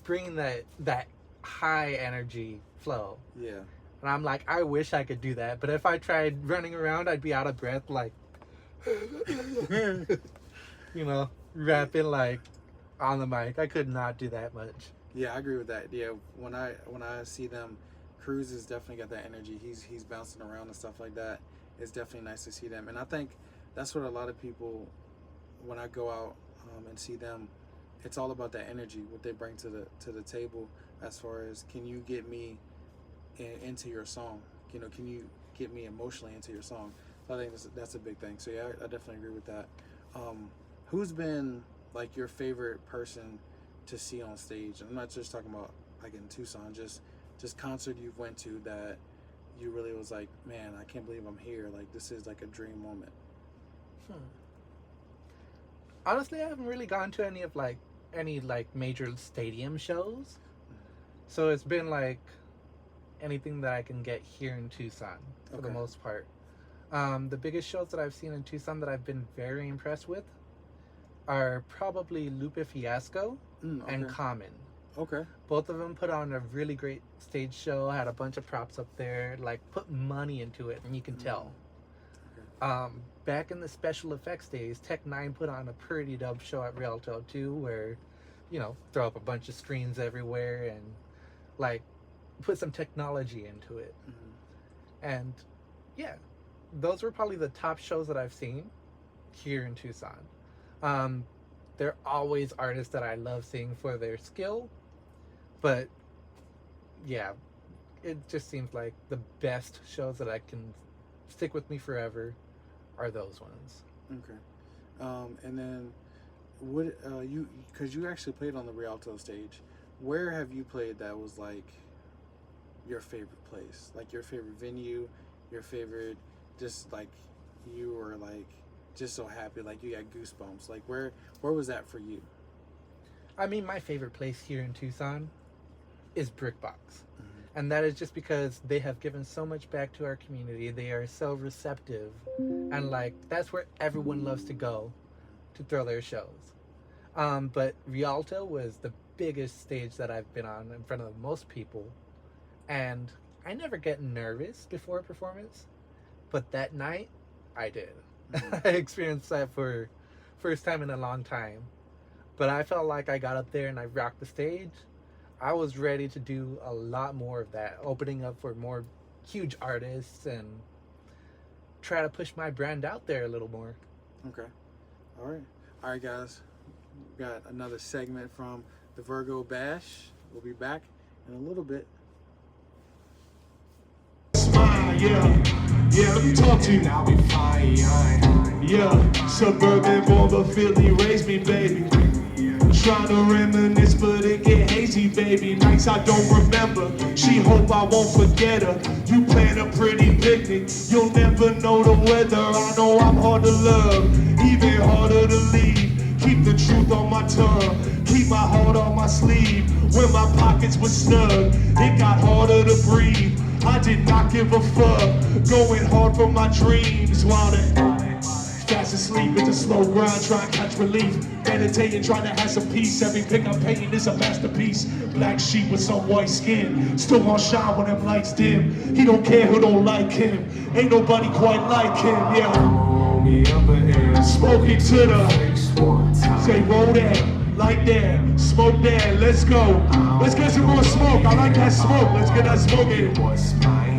bringing that high energy flow. yeah, And I'm like, I wish I could do that, but if I tried running around, I'd be out of breath, like, you know, rapping like on the mic. I could not do that much. yeah. I agree with that. Yeah, when I see them, Cruz has definitely got that energy. He's bouncing around and stuff like that. It's definitely nice to see them, and I think that's what a lot of people, when I go out and see them, it's all about that energy, what they bring to the table. As far as, can you get me into your song? You know, can you get me emotionally into your song? So I think that's a big thing. So yeah, I definitely agree with that. Who's been like your favorite person to see on stage? I'm not just talking about like in Tucson, just concert you've went to that you really was like, man, I can't believe I'm here. Like, this is like a dream moment. Honestly, I haven't really gone to any major stadium shows. So it's been like anything that I can get here in Tucson for the Okay. most part. The biggest shows that I've seen in Tucson that I've been very impressed with are probably Lupe Fiasco Okay. and Common. Okay. Both of them put on a really great stage show, had a bunch of props up there, like put money into it, and you can tell. Back in the special effects days, Tech 9 put on a pretty dope show at Rialto too, where, you know, throw up a bunch of screens everywhere and like put some technology into it. And yeah, those were probably the top shows that I've seen here in Tucson. They're always artists that I love seeing for their skill, but yeah, it just seems like the best shows that I can stick with me forever are those ones. Okay. And then what because you actually played on the Rialto stage, where have you played that was like your favorite place, like your favorite venue, your favorite, just like you were like just so happy, like you got goosebumps, like where was that for you? I mean, my favorite place here in Tucson is Brickbox. And that is just because they have given so much back to our community. They are so receptive. And like, that's where everyone loves to go to throw their shows. But Rialto was the biggest stage that I've been on in front of most people. And I never get nervous before a performance. But that night, I did. I experienced that for first time in a long time. But I felt like I got up there and I rocked the stage. I was ready to do a lot more of that, opening up for more huge artists and try to push my brand out there a little more. Okay. All right, guys. We got another segment from the Virgo Bash. We'll be back in a little bit. Smile, yeah, let me talk to you. I'll be fine, yeah. Suburban born, but Philly raised me, baby. Trying to reminisce, but it get hazy, baby. Nights I don't remember. She hope I won't forget her. You plan a pretty picnic. You'll never know the weather. I know I'm hard to love, even harder to leave. Keep the truth on my tongue. Keep my heart on my sleeve. When my pockets were snug, it got harder to breathe. I did not give a fuck. Going hard for my dreams while they fast asleep. It's a slow grind, trying to catch relief. Meditating, trying to have some peace. Every pic I'm painting is a masterpiece. Black sheep with some white skin, still gonna shine when them lights dim. He don't care who don't like him. Ain't nobody quite like him, yeah. Smoking to the say roll that, like that, smoke that, let's go. Let's get some more smoke. I like that smoke. Let's get that smoking.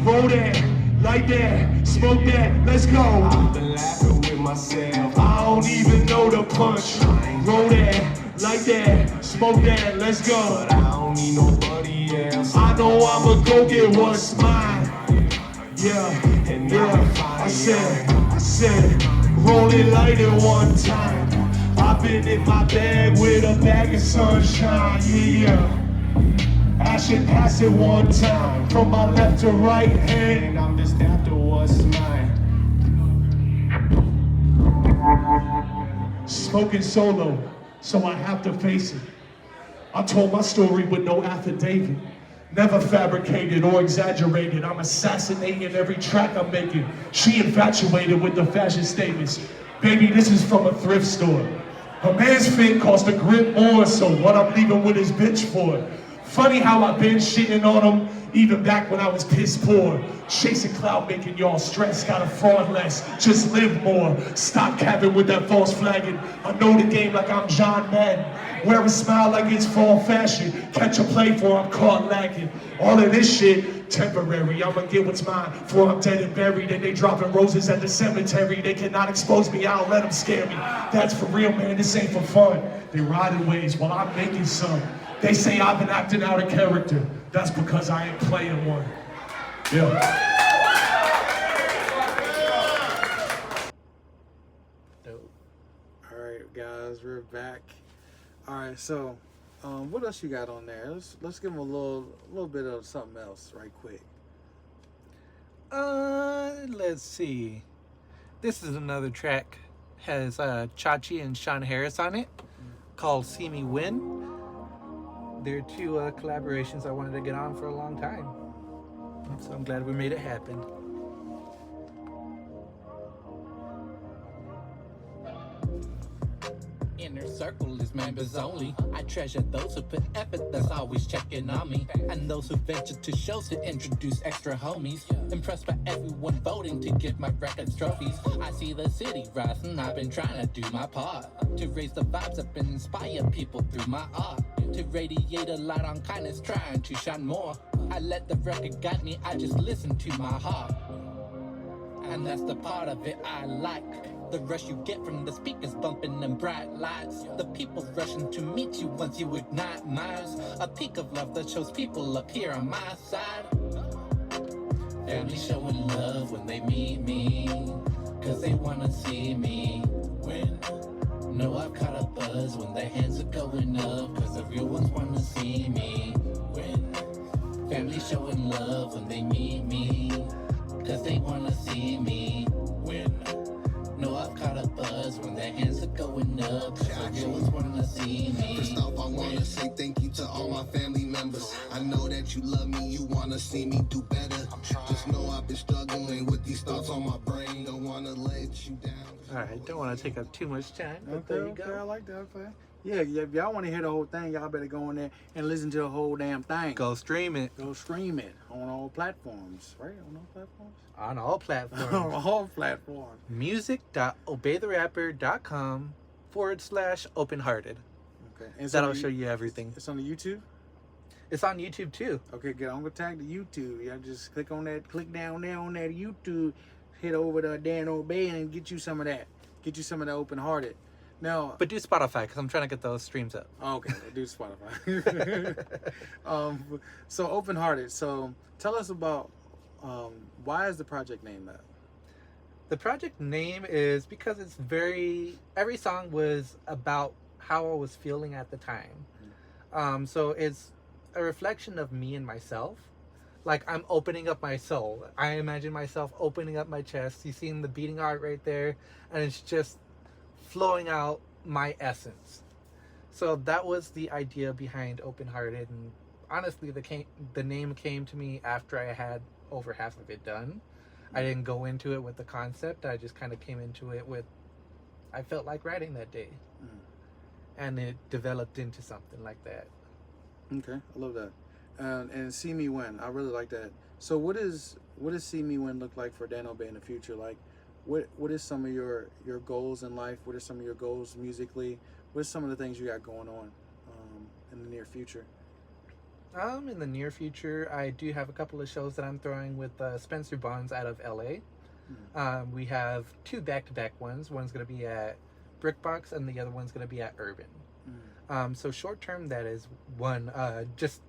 Roll that, like that, smoke that, let's go. I've been laughing with myself. I don't even know the punch. Roll that, like that, smoke that, let's go. I don't need nobody else. I know I'ma go get what's mine. Yeah, I said, roll it, light it one time. I've been in my bag with a bag of sunshine, yeah. I should pass it one time, from my left to right hand. I'm just after what's mine. spoken solo, so I have to face it. I told my story with no affidavit. Never fabricated or exaggerated. I'm assassinating every track I'm making. She infatuated with the fashion statements. Baby, this is from a thrift store. A man's fit cost a grip more, so what I'm leaving with his bitch for. Funny how I've been shitting on him, even back when I was piss poor. Chasing cloud, making y'all stress, gotta fraud less, just live more. Stop capping with that false flagging. I know the game like I'm John Madden. Wear a smile like it's fall fashion. Catch a play for I'm caught lacking. All of this shit, temporary. I'ma get what's mine, for I'm dead and buried. And they dropping roses at the cemetery. They cannot expose me, I don't let them scare me. That's for real, man, this ain't for fun. They riding waves while I'm making some. They say I've been acting out of character. That's because I ain't playing one. Yeah. Dope. All right, guys, we're back. All right, so what else you got on there? Let's give them a little bit of something else right quick. Let's see. This is another track. Has Chachi and Sean Harris on it, called "See Me Win." They're two collaborations I wanted to get on for a long time, so I'm glad we made it happen. Inner circle is members only. I treasure those who put effort, that's always checking on me. And those who venture to shows to introduce extra homies. Impressed by everyone voting to give my records trophies. I see the city rising, I've been trying to do my part. To raise the vibes up and inspire people through my art. To radiate a light on kindness, trying to shine more. I let the record guide me, I just listen to my heart. And that's the part of it I like. The rush you get from the speakers bumping them bright lights. The people rushing to meet you once you ignite minds. A peak of love that shows people up here on my side. Family showing love when they meet me, cause they wanna see me win. No, I've caught a buzz when their hands are going up, cause the real ones wanna see me win. Family showing love when they meet me, cause they wanna see me win. No, I've caught a buzz when their hands are going up, cause the real ones wanna see me. First off, I wanna say thank you to all my family members. I know that you love me, you wanna see me do better. Just know I've been struggling with these thoughts on my brain. Don't wanna let you down. Alright, don't want to take up too much time, but Okay, there you okay, I go. like that. Okay. Yeah, if y'all want to hear the whole thing, y'all better go in there and listen to the whole damn thing. Go stream it Go stream it on all platforms, right? On all platforms. on all on platforms. all platforms. music.obeytherapper.com/openhearted. Okay. And That'll so show you everything. It's on the YouTube. It's on YouTube too. Okay, good. I'm gonna tag the YouTube. Y'all just click on that. Click down there on that YouTube. Hit over to Dan Obey and get you some of that. Get you some of that open hearted. Now, But do Spotify, because I'm trying to get those streams up. okay, we'll do Spotify. So open hearted. So tell us about why is the project named that? The project name is because it's every song was about how I was feeling at the time. So it's a reflection of me and myself. Like, I'm opening up my soul. I imagine myself opening up my chest. You seen the beating heart right there, and it's just flowing out my essence. So that was the idea behind Open Hearted, and honestly, the name came to me after I had over half of it done. I didn't go into it with the concept. I just kind of came into it with, I felt like writing that day, and it developed into something like that. Okay, I love that. And See Me Win, I really like that. So what does See Me Win look like for Dan Obey in the future? Like, what is some of your goals in life? What are some of your goals musically? What are some of the things you got going on in the near future? In the near future, I do have a couple of shows that I'm throwing with Spencer Bonds out of LA. We have 2 back-to-back ones. One's going to be at Brickbox, and the other one's going to be at Urban. So short term, that is one just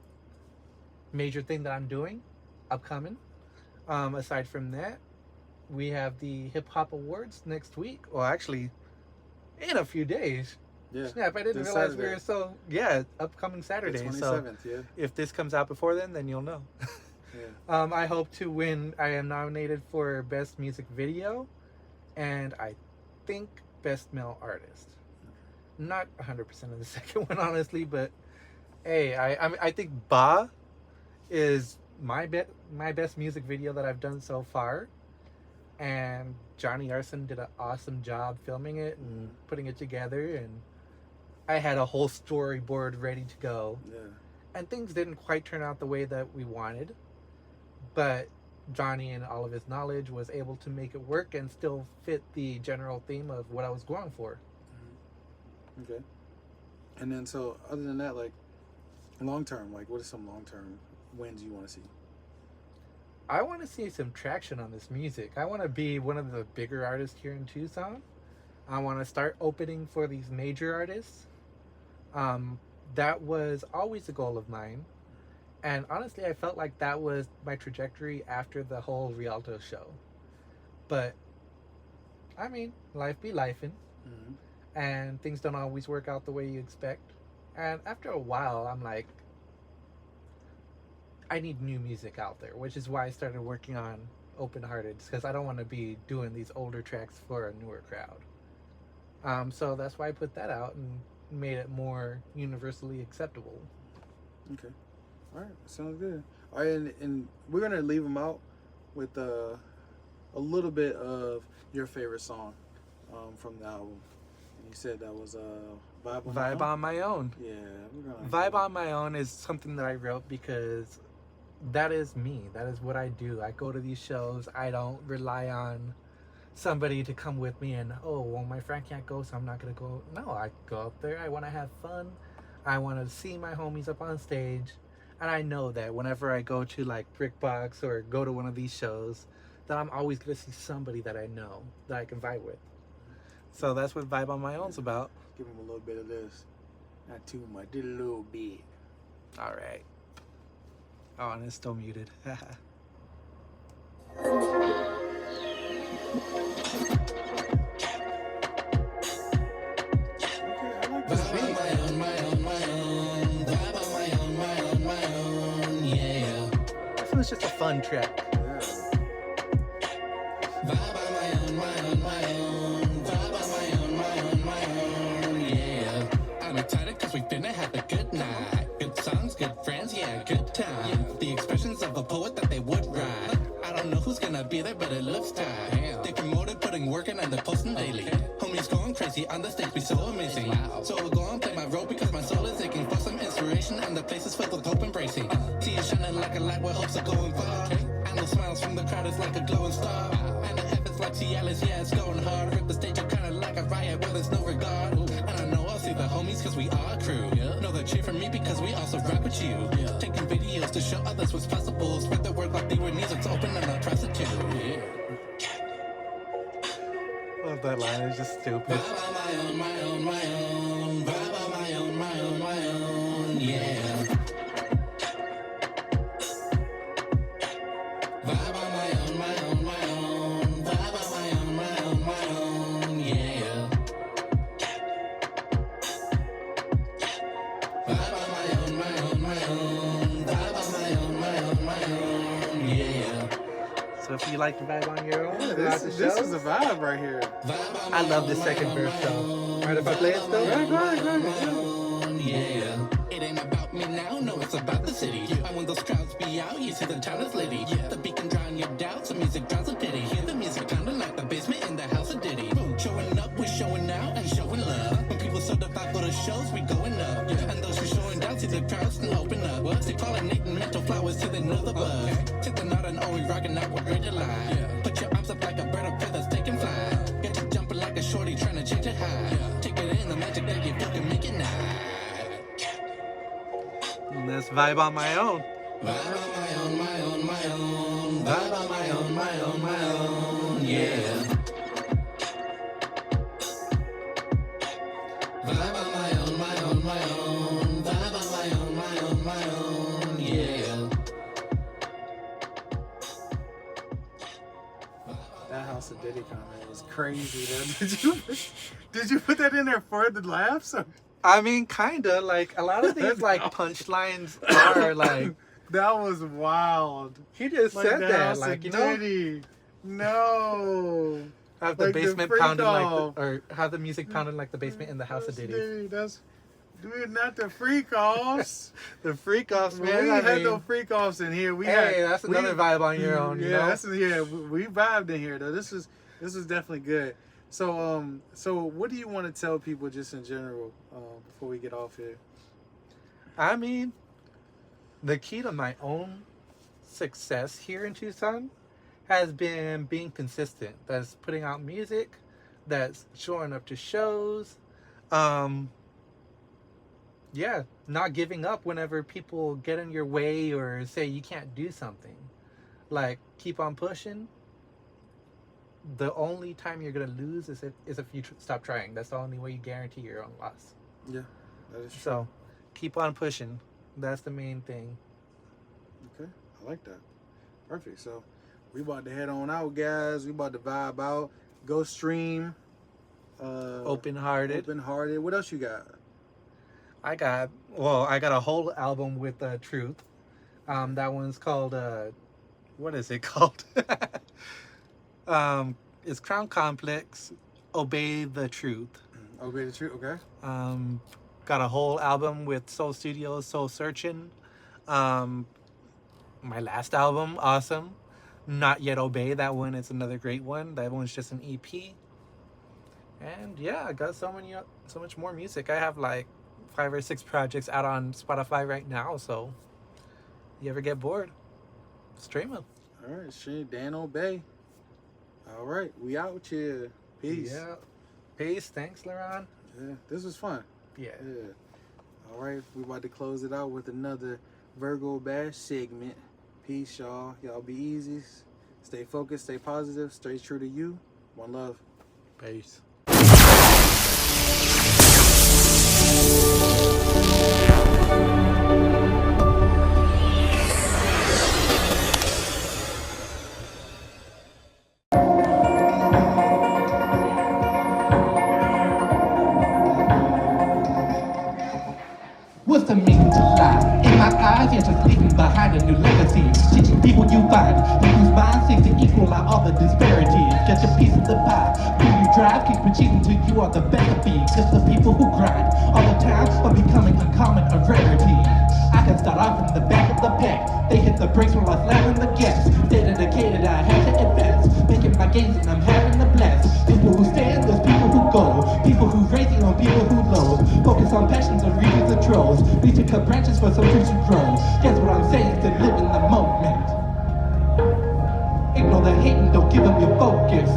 major thing that I'm doing upcoming. Aside from that, we have the Hip Hop Awards next week. Well, actually, in a few days. Yeah. Snap, I didn't This realize we Saturday. were upcoming Saturday. The So 27th, yeah. if this comes out before then you'll know. Yeah. I hope to win. I am nominated for Best Music Video, and I think Best Male Artist. Not 100% of the second one, honestly, but hey, I think Ba is my best music video that I've done so far, and Johnny Arson did an awesome job filming it and putting it together, and I had a whole storyboard ready to go. Yeah. And things didn't quite turn out the way that we wanted, but Johnny, in all of his knowledge, was able to make it work and still fit the general theme of what I was going for. Okay. And then, so other than that, like long term, like what are some long term wins you want to see? I want to see some traction on this music. I want to be one of the bigger artists here in Tucson. I want to start opening for these major artists. That was always a goal of mine. And honestly, I felt like that was my trajectory after the whole Rialto show. But, I mean, life be lifing. And things don't always work out the way you expect. And after a while, I'm like, I need new music out there, which is why I started working on Open Hearted, because I don't want to be doing these older tracks for a newer crowd. So that's why I put that out and made it more universally acceptable. Okay. All right. Sounds good. All right. And we're going to leave them out with a little bit of your favorite song from the album. And you said that was Vibe On My Own. Yeah. We're gonna Vibe On My Own is something that I wrote because that is me. That is what I do. I go to these shows. I don't rely on somebody to come with me and, oh, well, my friend can't go, so I'm not going to go. No, I go up there. I want to have fun. I want to see my homies up on stage. And I know that whenever I go to like Brickbox or go to one of these shows, that I'm always going to see somebody that I know that I can vibe with. So that's what Vibe On My Own's about. give them a little bit of this. Not too much, just a little bit. All right. Oh, and it's still muted. It's just a fun track. I'm excited cause we finna have a good night. Good songs, good friends, yeah, good time. The expressions of a poet that they would write. I don't know who's gonna be there, but it looks tight. They promoted putting work in and they're posting daily. Homies going crazy on the stage, be so amazing. So I'll go and play my role because my soul is aching for some inspiration and the place is filled with hope embracing. See you shining like a light where hopes are going far. And the smiles from the crowd is like a glowing star. And the heavens like Cialis, yeah, it's going hard. Rip the stage up kinda like a riot where there's no regard. And I know I'll see the homies cause we are a crew. Know they're cheer for me because we also rock with you. Taking videos to show others what's possible. Spread the word like they were needs, it's open and not prostitute. Love that line, it's just stupid. Vibe on my own, my own, my own. Vibe on my own, my own, my own, yeah. Vibe on my own, my own, my own. Vibe on my own, my own, my own, yeah. Vibe on my own, my own, my own. Vibe on my own, my own, my own, yeah. So if you like to vibe on your own, This is a vibe right here. I love the second verse though. Alright, if I play it still? Yeah, go ahead. Yeah. It ain't about me now, no, it's about the city. And when those crowds be out, you see the town is litty. The beat can drown your doubts, the music drowns a pity. Hear the music pounding like the basement in the house of Diddy. Showing up, we're showing out and showing love. When people certified for the shows, we going up. And those who showing down, see the crowds can open up. They pollinating mental flowers till they know the buzz. Till they're not an always rocking out with great life. Put your arms up like a bird of feathers taking flight. Get you jumping like a shorty trying to change it high. Take it in, the magic that you feel can make it night. And that's Vibe On My Own. Vibe on my own, my own, my own. Vibe on my own, my own, my own, yeah. Vibe on my own, my own, my own. Vibe on my own, my own, my own, yeah. That House of Diddy comment was crazy. Did you put that in there for the laughs? Or? I mean, kinda. Like, a lot of these, like, punchlines are, like... That was wild. He just Like said the that. House Like, of you know... Diddy. No. Have the Like the basement freak pounding off. or have the music pounding like the basement in the house of Diddy. Dude, not the freak offs. The freak offs, We man. ain't I had mean, no freak offs in here. hey, that's another vibe on your own. Yeah, You know? we vibed in here though. This is definitely good. So what do you want to tell people just in general before we get off here? I mean, the key to my own success here in Tucson has been being consistent. That's putting out music, that's showing up to shows. Yeah, not giving up whenever people get in your way or say you can't do something. Like, keep on pushing. The only time you're gonna lose is if you stop trying. That's the only way you guarantee your own loss. Yeah, that is true. So, keep on pushing. That's the main thing. Okay, I like that. Perfect. So we about to head on out, guys. We about to vibe out. Go stream. Open-hearted. Open-hearted. What else you got? I got a whole album with Truth. That one's called what is it called? It's Crown Complex, Obey the Truth. Obey the Truth, okay. Got a whole album with Soul Studios, Soul Searching. My last album, Awesome. Not Yet Obey, that one is another great one. That one's just an EP. And yeah, I got so much more music. I have like 5 or 6 projects out on Spotify right now, so you ever get bored, stream them. All right, shit, Dan Obey. All right, we out here. Peace. Yeah. Peace. Thanks, Laron. Yeah, this was fun. Yeah. Yeah. All right, we about to close it out with another Virgo Bash segment. Peace, y'all. Y'all be easy. Stay focused, stay positive, stay true to you. One love. Peace. What's the meaning to lie? In my eyes, you're just leaving behind a new legacy. Teaching people you find, you whose mind seeks to equal out all the disparities. Get your piece of the pie. Who you drive, keep achieving till you are the best of being. Just the people who grind all the time are becoming uncommon, a rarity. I can start off in the back of the pack. They hit the brakes while I slam in the gas. Stay dedicated, I had to advance. Making my gains and I'm having a blast. People who stand, there's people who go. People who raising on people who low. Focus on passions and reading the trolls. Need to cut branches for some trees to grow. Guess what I'm saying is to live in the moment. Ignore the hate and don't give them your focus.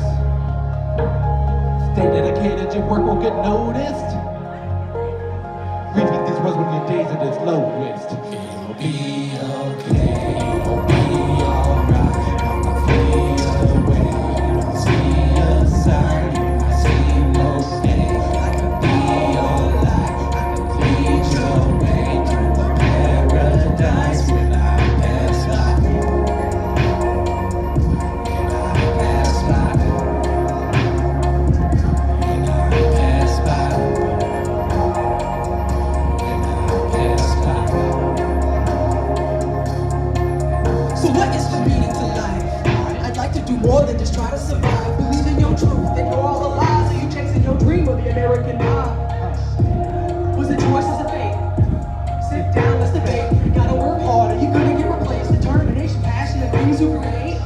Stay dedicated, your work will get noticed. Repeat these words when your days at its lowest. It'll be okay, it'll be alright. I'll fade away, I'll see a sign. I see no pain. I can be your light. I can lead your way to the paradise when I pass by. When I pass by. When I pass by. So what is the meaning to life? I'd like to do more than just try to survive. Believe in your truth, that you're all alive. So you chasing your dream of the American mind. Was it choice or fate? Sit down, let's debate. Gotta work hard, are you gonna get replaced? Determination, passion, and things you create.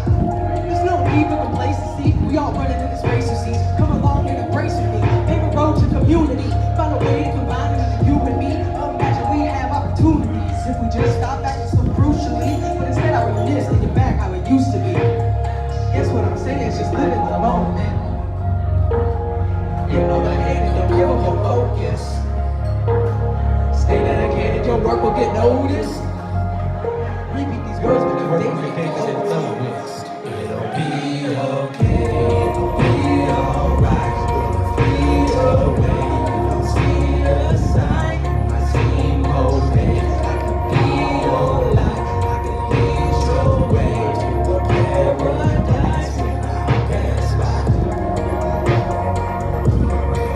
There's no need for complacency. We all running in this race, you see. Come along and embrace with me. Favorite road to community. Find a way to combine it with you and me. Imagine we have opportunities if we just stop acting so crucially. But instead I reminisce, thinking back how it used to be. Guess what I'm saying is just live in the moment. You know the hate and don't give up your focus. Stay dedicated, your work will get noticed. Repeat these words when your days get lowest. It'll be okay, it'll be alright. We'll fade away, you'll see a sign. I see no pain. I can be your light. I can lead your way to the paradise when I pass by. When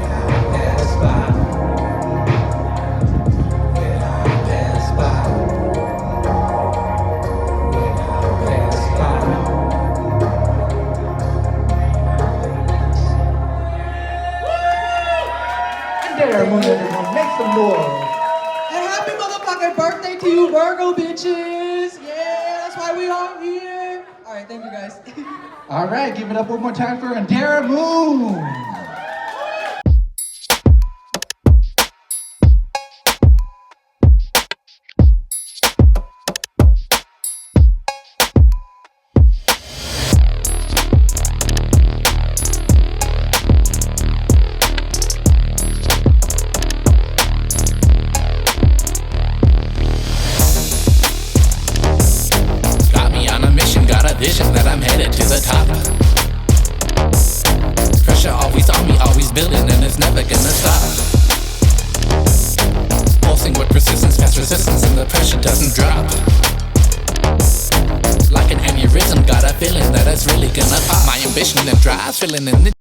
I pass by. When I pass by. When I pass by. Dare Moon, everyone. Make some noise. And happy motherfucking birthday to you, Virgo bitches. Yeah, that's why we all here. All right, thank you guys. All right, give it up one more time for Dare Moon. Vision that I'm headed to the top. Pressure always on me, always building, and it's never gonna stop. Pulsing with persistence, fast resistance, and the pressure doesn't drop. Like an aneurysm, got a feeling that it's really gonna pop. My ambition and drive, filling in the